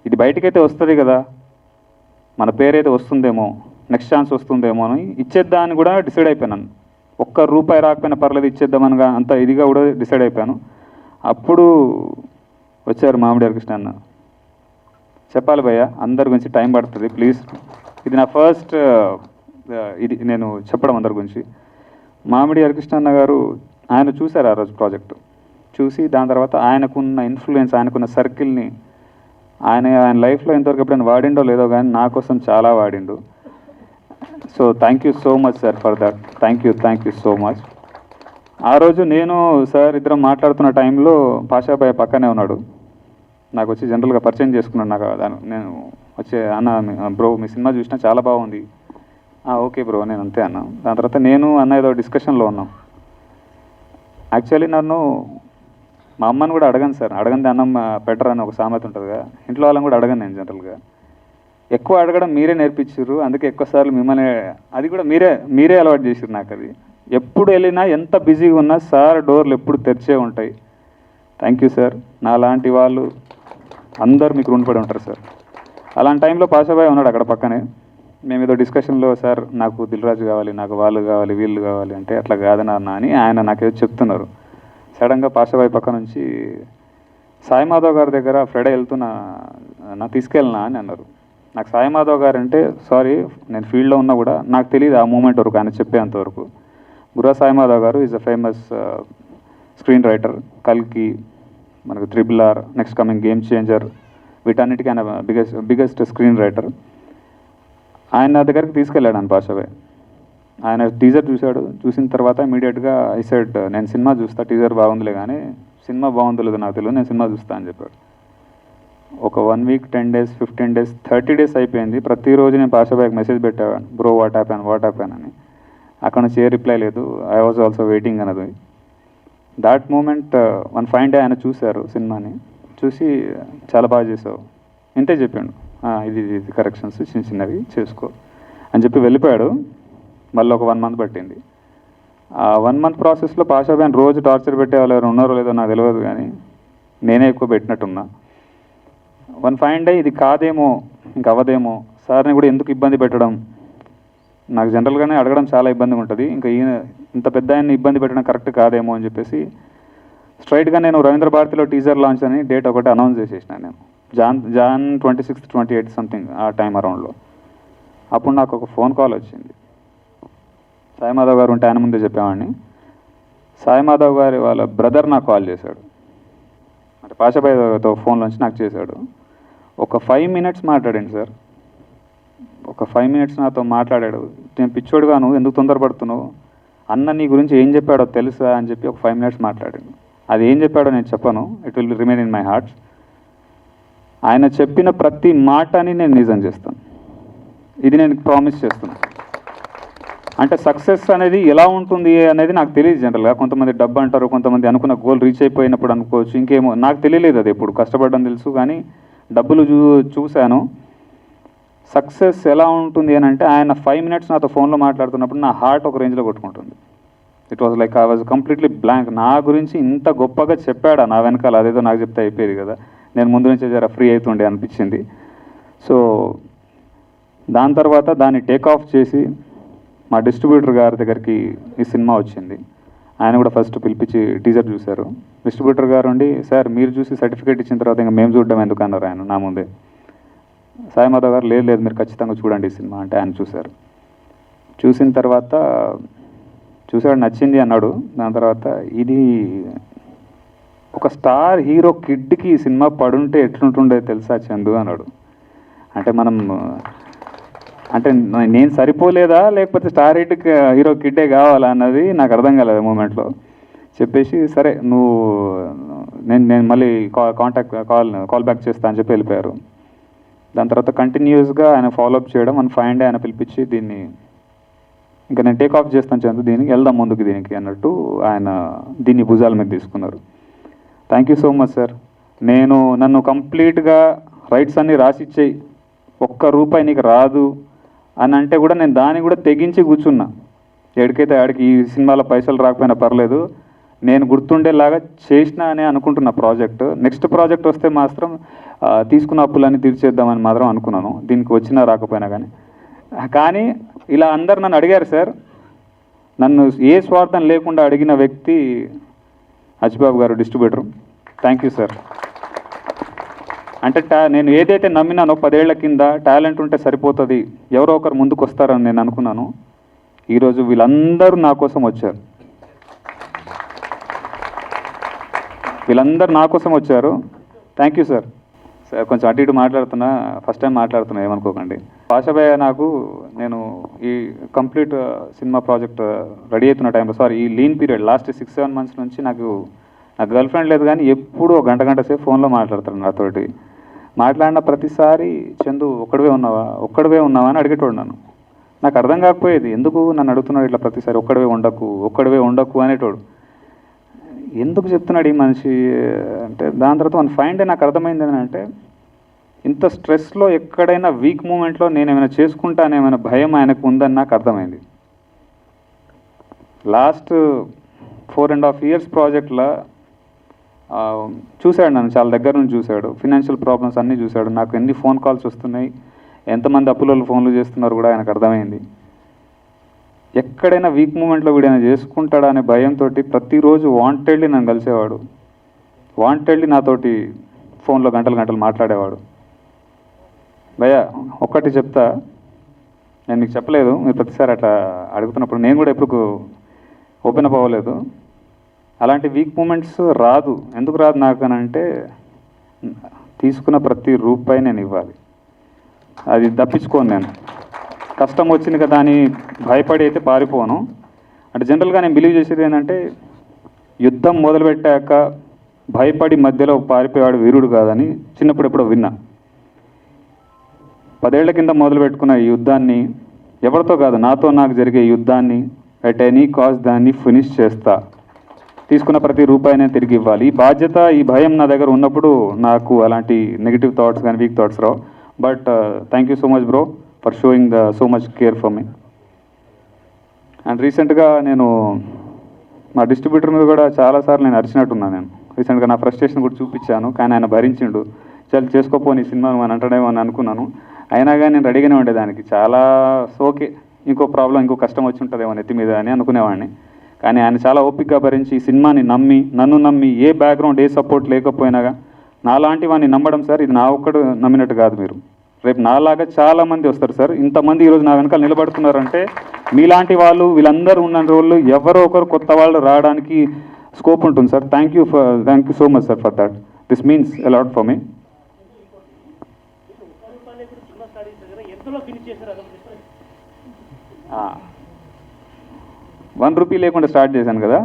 ఇది బయటకైతే వస్తుంది కదా, మన పేరైతే వస్తుందేమో, నెక్స్ట్ ఛాన్స్ వస్తుందేమో అని ఇచ్చేద్దా అని కూడా డిసైడ్ అయిపోయాను. ₹1 రాకపోయినా పర్లేదు ఇచ్చేద్దామని అంత ఇదిగా కూడా డిసైడ్ అయిపోయాను. అప్పుడు వచ్చారు మామిడియార్ కృష్ణ అన్న. చెప్పాలి భయ్య, అందరి గురించి టైం పడుతుంది ప్లీజ్. ఇది నా ఫస్ట్ ఇది నేను చెప్పడం అందరి గురించి. మామిడియార్ కృష్ణ అన్న గారు ఆయన చూశారు ఆ రోజు ప్రాజెక్టు, చూసి దాని తర్వాత ఆయనకున్న ఇన్ఫ్లుయెన్స్, ఆయనకున్న సర్కిల్ని ఆయన లైఫ్లో ఇంతవరకు ఎప్పుడైనా వాడిండో లేదో కానీ నా కోసం చాలా వాడిండు. So thank you so much sir for that. Thank you so much. ఆ రోజు నేను సార్ ఇద్దరం మాట్లాడుతున్న టైంలో పాషాబాయ్ పక్కనే ఉన్నాడు. నాకు వచ్చి జనరల్గా పరిచయం చేసుకున్నాడు. నాకు నేను వచ్చే అన్న బ్రో మీ సినిమా చూసినా చాలా బాగుంది. ఓకే బ్రో నేను అంతే అన్నా. దాని తర్వాత నేను అన్న ఏదో డిస్కషన్లో ఉన్నాం. యాక్చువల్లీ నన్ను మా అమ్మని కూడా అడగను సార్, అడగంది అన్నం బెటర్ అని ఒక సామెత ఉంటుంది కదా, ఇంట్లో వాళ్ళని కూడా అడగను నేను జనరల్గా. ఎక్కువ అడగడం మీరే నేర్పించారు, అందుకే ఎక్కువసార్లు మిమ్మల్ని, అది కూడా మీరే అలవాటు చేసారు నాకు. అది ఎప్పుడు వెళ్ళినా ఎంత బిజీగా ఉన్నా సార్ డోర్లు ఎప్పుడు తెరిచే ఉంటాయి. Thank you sir. నా లాంటి వాళ్ళు అందరు మీకు రుణపడి ఉంటారు సార్. అలాంటి టైంలో పాషాబాయ్ ఉన్నాడు అక్కడ పక్కనే. మేము ఏదో డిస్కషన్లో సార్ నాకు దిల్రాజు కావాలి, నాకు వాళ్ళు కావాలి, వీళ్ళు కావాలి అంటే, అట్లా కాదన్నా అని ఆయన నాకేదో చెప్తున్నారు. సడన్గా పాషాబాయ్ పక్క నుంచి సాయి మాధవ్ గారి దగ్గర ఫ్రైడే వెళ్తున్నా, నా తీసుకెళ్ళినా అని అన్నారు. నాకు సాయి మాధవ్ గారు అంటే సారీ నేను ఫీల్డ్లో ఉన్నా కూడా నాకు తెలియదు ఆ మూమెంట్ వరకు, ఆయన చెప్పేంతవరకు. బుర్రా సాయి మాధవ్ గారు is a famous screen writer. కల్కి, మనకు RRR, next coming game changer, వీటన్నిటికీ ఆయన బిగ్గెస్ట్ స్క్రీన్ రైటర్. ఆయన దగ్గరికి తీసుకెళ్ళాడు అని పాషాబాయ్. ఆయన టీజర్ చూశాడు, చూసిన తర్వాత ఇమీడియట్గా ఐ సెడ్ నేను సినిమా చూస్తా, టీజర్ బాగుందిలే కానీ సినిమా బాగుందో లేదో నాకు తెలియదు, నేను సినిమా చూస్తా అని చెప్పాడు. ఒక 1 week, 10 days, 15 days, 30 days అయిపోయింది. ప్రతిరోజు నేను పాషాబాయ్కి మెసేజ్ పెట్టేవాడు, బ్రో వాట్ హ్యాపెన్ అని. అక్కడ నుంచి ఏ రిప్లై లేదు. ఐ వాజ్ ఆల్సో వెయిటింగ్ అన్నది. That moment one fine day ఆయన చూశారు సినిమాని, చూసి చాలా బాగా చేసావు ఇంతే చెప్పాడు. ఇది కరెక్షన్స్ చిన్నవి చేసుకో అని చెప్పి వెళ్ళిపోయాడు. మళ్ళీ ఒక 1 month పట్టింది. ఆ 1 month ప్రాసెస్లో పాషాబాయ్ రోజు టార్చర్ పెట్టేవాళ్ళు ఎవరు ఉన్నారో లేదో నాకు తెలియదు, కానీ నేనే ఎక్కువ పెట్టినట్టున్నా. వన్ ఫైన్ డే ఇది కాదేమో, ఇంక అవ్వదేమో, సార్ని కూడా ఎందుకు ఇబ్బంది పెట్టడం, నాకు జనరల్గానే అడగడం చాలా ఇబ్బందిగా ఉంటుంది, ఇంకా ఈయన ఇంత పెద్ద ఆయన్ని ఇబ్బంది పెట్టడం కరెక్ట్ కాదేమో అని చెప్పేసి స్ట్రైట్గా నేను రవీంద్ర భారతిలో టీజర్ లాంచ్ అని డేట్ ఒకటి అనౌన్స్ చేసేసినాను నేను. జాన్ 26, 28 సంథింగ్ ఆ టైం అరౌండ్లో. అప్పుడు నాకు ఒక ఫోన్ కాల్ వచ్చింది. సాయి మాధవ్ గారు ఉంటే ఆయన ముందే చెప్పేవాడిని. సాయి మాధవ్ గారి వాళ్ళ బ్రదర్ నాకు కాల్ చేశాడు, అంటే పాషాబాయ్తో ఫోన్లోంచి నాకు చేశాడు. ఒక 5 minutes మాట్లాడండి సార్, ఒక 5 minutes నాతో మాట్లాడాడు. నేను పిచ్చోడుగా నువ్వు ఎందుకు తొందరపడుతున్నావు, అన్న నీ గురించి ఏం చెప్పాడో తెలుసా అని చెప్పి ఒక 5 minutes మాట్లాడాడు. అది ఏం చెప్పాడో నేను చెప్పను, it will remain in my hearts. ఆయన చెప్పిన ప్రతి మాటని నేను నిజం చేస్తాను, ఇది నేను ప్రామిస్ చేస్తున్నాను. అంటే సక్సెస్ అనేది ఎలా ఉంటుంది అనేది నాకు తెలియదు. జనరల్గా కొంతమంది డబ్బు అంటారు, కొంతమంది అనుకున్న గోల్ రీచ్ అయిపోయినప్పుడు అనుకోవచ్చు, ఇంకేమో నాకు తెలియలేదు. అది ఎప్పుడు కష్టపడడం తెలుసు, కానీ డబ్బులు చూశాను. సక్సెస్ ఎలా ఉంటుంది అని అంటే ఆయన 5 minutes నాతో ఫోన్లో మాట్లాడుతున్నప్పుడు నా హార్ట్ ఒక రేంజ్లో కొట్టుకుంటుంది. It was like I was completely blank. నా గురించి ఇంత గొప్పగా చెప్పాడా నా వెనకాల, అదేదో నాకు చెప్తే అయిపోయేది కదా, నేను ముందు నుంచే జర ఫ్రీ అవుతుండే అనిపించింది. సో దాని తర్వాత దాన్ని టేక్ ఆఫ్ చేసి మా డిస్ట్రిబ్యూటర్ గారి దగ్గరికి ఈ సినిమా వచ్చింది. ఆయన కూడా ఫస్ట్ పిలిపించి టీజర్ చూశారు. డిస్ట్రిబ్యూటర్ గారు ఉండి, సార్ మీరు చూసి సర్టిఫికేట్ ఇచ్చిన తర్వాత ఇంకా మేము చూడడం ఎందుకు అన్నారు ఆయన నా ముందే. సాయి మాధవ్ గారు లేదు మీరు ఖచ్చితంగా చూడండి ఈ సినిమా అంటే ఆయన చూశారు. చూసిన తర్వాత చూసాడు, నచ్చింది అన్నాడు. దాని తర్వాత ఇది ఒక స్టార్ హీరో కిడ్కి ఈ సినిమా పడుంటే ఎట్లుంటుండే తెలుసా చందు అన్నాడు. అంటే అంటే నేను సరిపోలేదా లేకపోతే స్టార్ హీరో కిడ్డే కావాలా అన్నది నాకు అర్థం కాలేదు మూమెంట్లో. చెప్పేసి సరే నువ్వు నేను మళ్ళీ కాల్ బ్యాక్ చేస్తా అని చెప్పి వెళ్ళిపోయారు. దాని తర్వాత కంటిన్యూస్గా ఆయన ఫాలోఅప్ చేయడం, మన ఫైండ్ ఆయన పిలిపించి దీన్ని ఇంకా నేను టేక్ ఆఫ్ చేస్తాను చందు, దీనికి వెళ్దాం ముందుకు దీనికి అన్నట్టు ఆయన దీన్ని భుజాల మీద తీసుకున్నారు. Thank you so much sir. నన్ను కంప్లీట్గా రైట్స్ అన్నీ రాసిచ్చేయి, ₹1 నీకు రాదు అని అంటే కూడా నేను దాన్ని కూడా తెగించి కూర్చున్నా. ఎక్కడికైతే ఆడికి ఈ సినిమాలో పైసలు రాకపోయినా పర్లేదు, నేను గుర్తుండేలాగా చేసిన అని అనుకుంటున్న ప్రాజెక్ట్. నెక్స్ట్ ప్రాజెక్ట్ వస్తే మాత్రం తీసుకున్న అప్పులన్నీ తీర్చేద్దామని మాత్రం అనుకున్నాను, దీనికి వచ్చినా రాకపోయినా కానీ. కానీ ఇలా అందరు నన్ను అడిగారు సార్. నన్ను ఏ స్వార్థం లేకుండా అడిగిన వ్యక్తి అచ్చిబాబు గారు, డిస్ట్రిబ్యూటర్. Thank you sir. అంటే నేను ఏదైతే నమ్మినానో 10 ఏళ్ల కింద టాలెంట్ ఉంటే సరిపోతుంది, ఎవరో ఒకరు ముందుకు వస్తారని నేను అనుకున్నాను. ఈరోజు వీళ్ళందరూ నా కోసం వచ్చారు, వీళ్ళందరూ నా కోసం వచ్చారు. Thank you sir. సార్ కొంచెం అటు ఇటు మాట్లాడుతున్నా, ఫస్ట్ టైం మాట్లాడుతున్నా, ఏమనుకోకండి. పాషాబాయ్ నేను ఈ కంప్లీట్ సినిమా ప్రాజెక్ట్ రెడీ అవుతున్న టైంలో, ఈ లీన్ పీరియడ్ లాస్ట్ 6-7 months నుంచి నాకు గర్ల్ ఫ్రెండ్ లేదు, కానీ ఎప్పుడూ ఒక గంట సేపు ఫోన్లో మాట్లాడతాడు నాతోటి. మాట్లాడిన ప్రతిసారి చందు ఒక్కడివే ఉన్నావా అని అడిగేటోడు నన్ను. నాకు అర్థం కాకపోయేది, ఎందుకు నన్ను అడుగుతున్నాడు ఇట్లా ప్రతిసారి, ఒక్కడివే ఉండకు అనేటోడు. ఎందుకు చెప్తున్నాడు ఈ మనిషి అంటే, దాని తర్వాత మన ఫైండ్ నాకు అర్థమైంది ఏంటంటే, ఇంత స్ట్రెస్లో ఎక్కడైనా వీక్ మూమెంట్లో నేను ఏమైనా చేసుకుంటానేమైనా భయం ఆయనకు ఉందని నాకు అర్థమైంది. లాస్ట్ 4.5 years ప్రాజెక్ట్లో చూశాడు నన్ను, చాలా దగ్గర నుంచి చూశాడు. ఫినాన్షియల్ ప్రాబ్లమ్స్ అన్నీ చూశాడు. నాకు ఎన్ని ఫోన్ కాల్స్ వస్తున్నాయి, ఎంతమంది అప్పులలో ఫోన్లు చేస్తున్నారు కూడా ఆయనకు అర్థమైంది. ఎక్కడైనా వీక్ మూమెంట్లో వీడైనా చేసుకుంటాడా అనే భయంతో ప్రతిరోజు వాంటెడ్లీ నన్ను కలిసేవాడు, వాంటెడ్లీ నాతోటి ఫోన్లో గంటలు మాట్లాడేవాడు. భయ్యా ఒక్కటి చెప్తా, నేను మీకు చెప్పలేదు, మీరు ప్రతిసారి అట్లా అడుగుతున్నప్పుడు నేను కూడా ఎప్పుడు ఓపెన్ అప్ అవ్వలేదు. అలాంటి వీక్ మూమెంట్స్ రాదు. ఎందుకు రాదు నాకు అని అంటే, తీసుకున్న ప్రతి రూపాయి నేను ఇవ్వాలి, అది తప్పించుకోను. నేను కష్టం వచ్చింది కదా అని భయపడి అయితే పారిపోను. అంటే జనరల్గా నేను బిలీవ్ చేసేది ఏంటంటే, యుద్ధం మొదలుపెట్టాక భయపడి మధ్యలో పారిపోయాడు వీరుడు కాదని చిన్నప్పుడు ఎప్పుడో విన్నా. 10 ఏళ్ల కింద మొదలు పెట్టుకున్న ఈ యుద్ధాన్ని ఎవరితో కాదు, నాతో నాకు జరిగే యుద్ధాన్ని అట్ ఎనీ కాస్ట్ దాన్ని ఫినిష్ చేస్తా. తీసుకున్న ప్రతి రూపాయినే తిరిగి ఇవ్వాలి. ఈ బాధ్యత, ఈ భయం నా దగ్గర ఉన్నప్పుడు నాకు అలాంటి నెగిటివ్ థాట్స్ కానీ week thoughts Rao. But thank you so much bro for showing so much care for me. And రీసెంట్గా నేను మా డిస్ట్రిబ్యూటర్ మీద కూడా చాలాసార్లు నేను అరిచినట్టున్నాను. నేను రీసెంట్గా నా ఫ్రస్ట్రేషన్ కూడా చూపించాను, కానీ ఆయన భరించిండు. చాలా చేసుకోపోని సినిమా అని అంటాడేమో అని అనుకున్నాను. అయినా కానీ నేను రెడీగానే ఉండేదానికి, చాలా ఓకే ఇంకో ప్రాబ్లం, ఇంకో కష్టం వచ్చి ఉంటుందేమో నెత్తి మీద అని అనుకునేవాడిని. కానీ ఆయన చాలా ఓపికగా భరించి ఈ సినిమాని నన్ను నమ్మి, ఏ బ్యాక్గ్రౌండ్ ఏ సపోర్ట్ లేకపోయినా నాలాంటి వాడిని నమ్మడం సార్, ఇది నా ఒక్కడు నమ్మినట్టు కాదు, మీరు రేపు నాలాగా చాలామంది వస్తారు సార్. ఇంతమంది ఈరోజు నా వెనకాల నిలబడుతున్నారంటే మీలాంటి వాళ్ళు వీళ్ళందరూ ఉన్న రోజులు ఎవరో ఒకరు కొత్త వాళ్ళు రావడానికి స్కోప్ ఉంటుంది sir. Thank you so much sir for that. This means a lot for me. ₹1 లేకుండా స్టార్ట్ చేశాను కదా,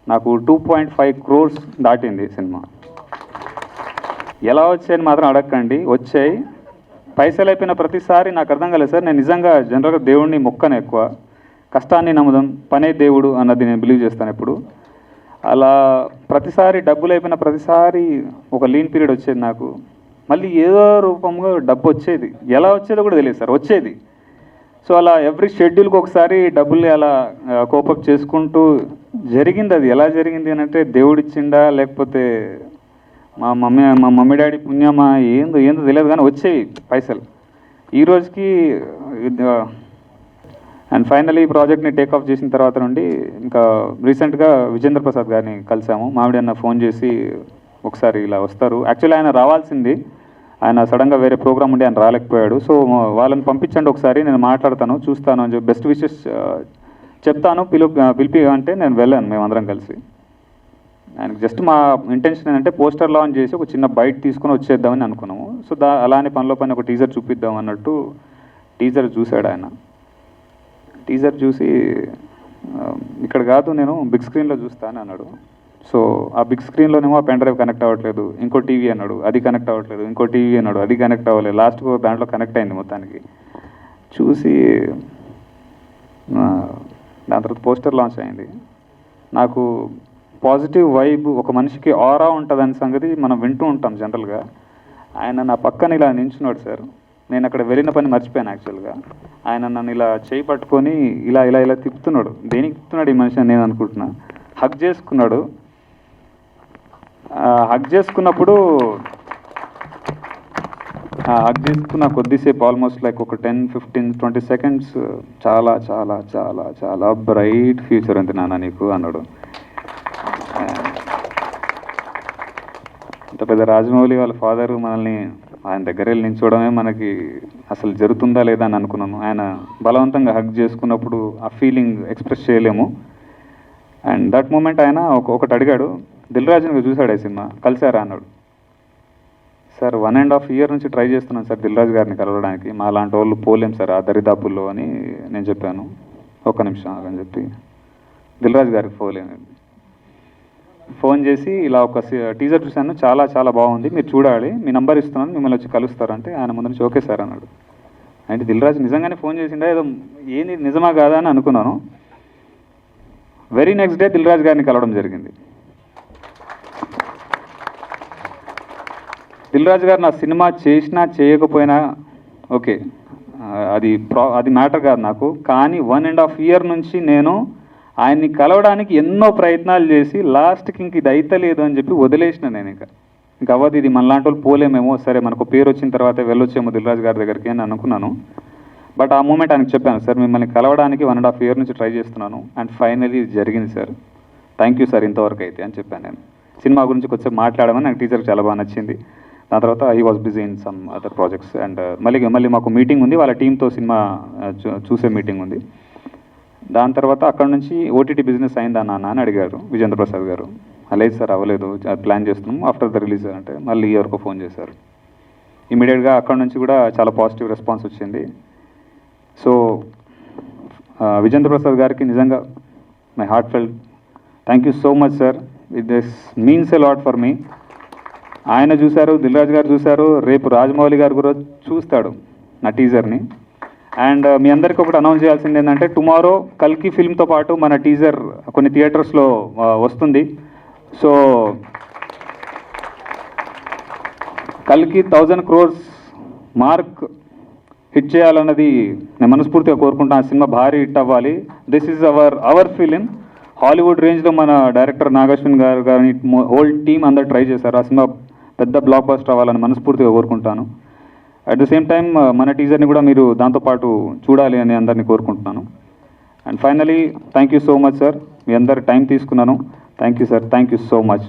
నాకు 2.5 crores దాటింది సినిమా. ఎలా వచ్చాయని మాత్రం అడగకండి, వచ్చాయి. పైసలు అయిపోయిన ప్రతిసారి నాకు అర్థం కాలేదు సార్. నేను నిజంగా జనరల్గా దేవుడిని మొక్కను ఎక్కువ, కష్టాన్ని నమ్ముదాం, పనే దేవుడు అన్నది నేను బిలీవ్ చేస్తాను ఎప్పుడు. అలా ప్రతిసారి డబ్బులు అయిపోయిన ప్రతిసారి ఒక లీన్ పీరియడ్ వచ్చేది నాకు. మళ్ళీ ఏదో రూపంగా డబ్బు వచ్చేది, ఎలా వచ్చేదో కూడా తెలియదు సార్, వచ్చేది. సో అలా ఎవ్రీ షెడ్యూల్కి ఒకసారి డబ్బుల్ని అలా కోపప్ చేసుకుంటూ జరిగింది. అది ఎలా జరిగింది అని అంటే దేవుడిచ్చిండా లేకపోతే మా మమ్మీ డాడీ పుణ్యమా ఏందో తెలియదు, కానీ వచ్చేవి పైసలు ఈ రోజుకి. అండ్ ఫైనలీ ఈ ప్రాజెక్ట్ని టేక్ ఆఫ్ చేసిన తర్వాత నుండి ఇంకా రీసెంట్గా విజేంద్ర ప్రసాద్ గారిని కలిసాము. మామిడి అన్న ఫోన్ చేసి ఒకసారి ఇలా వస్తారు, యాక్చువల్లీ ఆయన రావాల్సింది, ఆయన సడన్గా వేరే ప్రోగ్రామ్ ఉండి ఆయన రాలేకపోయాడు. సో వాళ్ళని పంపించండి ఒకసారి, నేను మాట్లాడతాను, చూస్తాను అని చెప్పి బెస్ట్ విషెస్ చెప్తాను, పిలిపి అంటే నేను వెళ్ళాను మేమందరం కలిసి. ఆయనకు జస్ట్ మా ఇంటెన్షన్ ఏంటంటే పోస్టర్ లాంచ్ చేసి ఒక చిన్న బైట్ తీసుకొని వచ్చేద్దామని అనుకున్నాము. సో అలానే పనిలో పని ఒక టీజర్ చూపిద్దాం అన్నట్టు టీజర్ చూశాడు ఆయన. టీజర్ చూసి ఇక్కడ కాదు నేను బిగ్ స్క్రీన్లో చూస్తాను అన్నాడు. సో ఆ బిగ్ స్క్రీన్లోనేమో ఆ పెన్ డ్రైవ్ కనెక్ట్ అవ్వట్లేదు, ఇంకో టీవీ అన్నాడు, అది కనెక్ట్ అవ్వట్లేదు, ఇంకో టీవీ అన్నాడు, అది కనెక్ట్ అవ్వలేదు. లాస్ట్కు దాంట్లో కనెక్ట్ అయింది మొత్తానికి. చూసి దాని తర్వాత పోస్టర్ లాంచ్ అయింది. నాకు పాజిటివ్ వైబ్, ఒక మనిషికి ఆరా ఉంటుందని సంగతి మనం వింటూ ఉంటాం జనరల్గా. ఆయన నా పక్కన ఇలా నించున్నాడు సార్, నేను అక్కడ వెళ్ళిన పని మర్చిపోయాను యాక్చువల్గా. ఆయన నన్ను ఇలా చేయి పట్టుకొని ఇలా ఇలా ఇలా తిప్పుతున్నాడు. దేనికి తిప్పుతున్నాడు ఈ మనిషి అని నేను అనుకుంటున్నా. హగ్ చేసుకున్నాడు. హగ్ చేసుకున్నప్పుడు హగ్ చేసుకున్న కొద్దిసేపు ఆల్మోస్ట్ లైక్ ఒక 10-15-20 seconds చాలా చాలా చాలా చాలా బ్రైట్ ఫ్యూచర్ ఉంది నాన్న నీకు అన్నాడు. ఇంత పెద్ద రాజమౌళి వాళ్ళ ఫాదర్ మనల్ని ఆయన దగ్గర వెళ్ళి నిల్చోవడమే మనకి అసలు జరుగుతుందా లేదా అని అనుకున్నాను. ఆయన బలవంతంగా హగ్ చేసుకున్నప్పుడు ఆ ఫీలింగ్ ఎక్స్ప్రెస్ చేయలేము. అండ్ దట్ మూమెంట్ ఆయన ఒకటి అడిగాడు, దిల్ రాజుని చూశాడు ఈ సినిమా, కలిసారా అన్నాడు. సార్ 1.5 year నుంచి ట్రై చేస్తున్నాను సార్ దిల్ రాజు గారిని కలవడానికి, మా లాంటి వాళ్ళు పోలేం సార్ ఆ దరిదాపుల్లో అని నేను చెప్పాను. ఒక్క నిమిషం అని చెప్పి దిల్ రాజు గారికి ఫోన్ చేసి ఇలా ఒక టీజర్ చూశాను, చాలా చాలా బాగుంది, మీరు చూడాలి, మీ నంబర్ ఇస్తున్నాను, మిమ్మల్ని వచ్చి కలుస్తారంటే ఆయన ముందు నుంచి ఓకే సార్ అన్నాడు. అంటే దిల్ రాజు నిజంగానే ఫోన్ చేసిండా ఏదో ఏంది నిజమా కాదా అని అనుకున్నాను. Very next day Dil Raju గారిని కలవడం జరిగింది. దిల్ రాజు గారు నా సినిమా చేసినా చేయకపోయినా ఓకే, అది మ్యాటర్ కాదు నాకు. కానీ 1.5 year నుంచి నేను ఆయన్ని కలవడానికి ఎన్నో ప్రయత్నాలు చేసి లాస్ట్కి ఇంక ఇది అయితలేదు అని చెప్పి వదిలేసిన. నేను ఇంకా అవ్వదు, ఇది మనలాంటి వాళ్ళు పోలేమేమో, సరే మనకు పేరు వచ్చిన తర్వాత వెళ్ళొచ్చేమో దిల్ రాజు గారి దగ్గరికి అని అనుకున్నాను. బట్ ఆ మూమెంట్ ఆయనకు చెప్పాను, సార్ మిమ్మల్ని కలవడానికి 1.5 year నుంచి ట్రై చేస్తున్నాను అండ్ ఫైనలీ ఇది జరిగింది సార్, థ్యాంక్ యూ సార్ ఇంతవరకు అయితే అని చెప్పాను. నేను సినిమా గురించి కొంచెం మాట్లాడమని నాకు టీచర్ చాలా బాగా నచ్చింది. దాని తర్వాత he was busy in some other projects. And మళ్ళీ మాకు మీటింగ్ ఉంది, వాళ్ళ టీంతో సినిమా చూసే మీటింగ్ ఉంది. దాని తర్వాత అక్కడ నుంచి ఓటీటీ బిజినెస్ అయిందా నాన్న అని అడిగారు విజేంద్ర ప్రసాద్ గారు. లేదు సార్ అవ్వలేదు, ప్లాన్ చేస్తున్నాం ఆఫ్టర్ ద రిలీజ్ అంటే మళ్ళీ ఎవరికో ఫోన్ చేశారు. ఇమీడియట్గా అక్కడ నుంచి కూడా చాలా పాజిటివ్ రెస్పాన్స్ వచ్చింది. సో విజేంద్ర ప్రసాద్ గారికి నిజంగా my heart felt thank you so much sir, this means a lot for me. ఆయన చూశారు, దిల్ రాజు గారు చూశారు, రేపు రాజమౌళి గారు కూడా చూస్తాడు నా టీజర్ని. అండ్ మీ అందరికీ ఒకటి అనౌన్స్ చేయాల్సింది ఏంటంటే టుమారో కల్కి ఫిల్మ్తో పాటు మన టీజర్ కొన్ని థియేటర్స్లో వస్తుంది. సో కల్కి 1000 crores మార్క్ హిట్ చేయాలన్నది నేను మనస్ఫూర్తిగా కోరుకుంటాను. ఆ సినిమా భారీ హిట్ అవ్వాలి. This is our film. Hollywood రేంజ్లో మన డైరెక్టర్ నాగశ్విన్ గారు కానీ హోల్ టీమ్ అందరు ట్రై చేశారు. ఆ సినిమా పెద్ద బ్లాక్ బస్టర్ అవ్వాలని మనస్ఫూర్తిగా కోరుకుంటాను. అట్ ద సేమ్ టైం మన టీజర్ని కూడా మీరు దాంతోపాటు చూడాలి అని అందరినీ కోరుకుంటున్నాను. And finally thank you so much sir, మీ అందరు టైం తీసుకున్నాను. Thank you sir, thank you so much.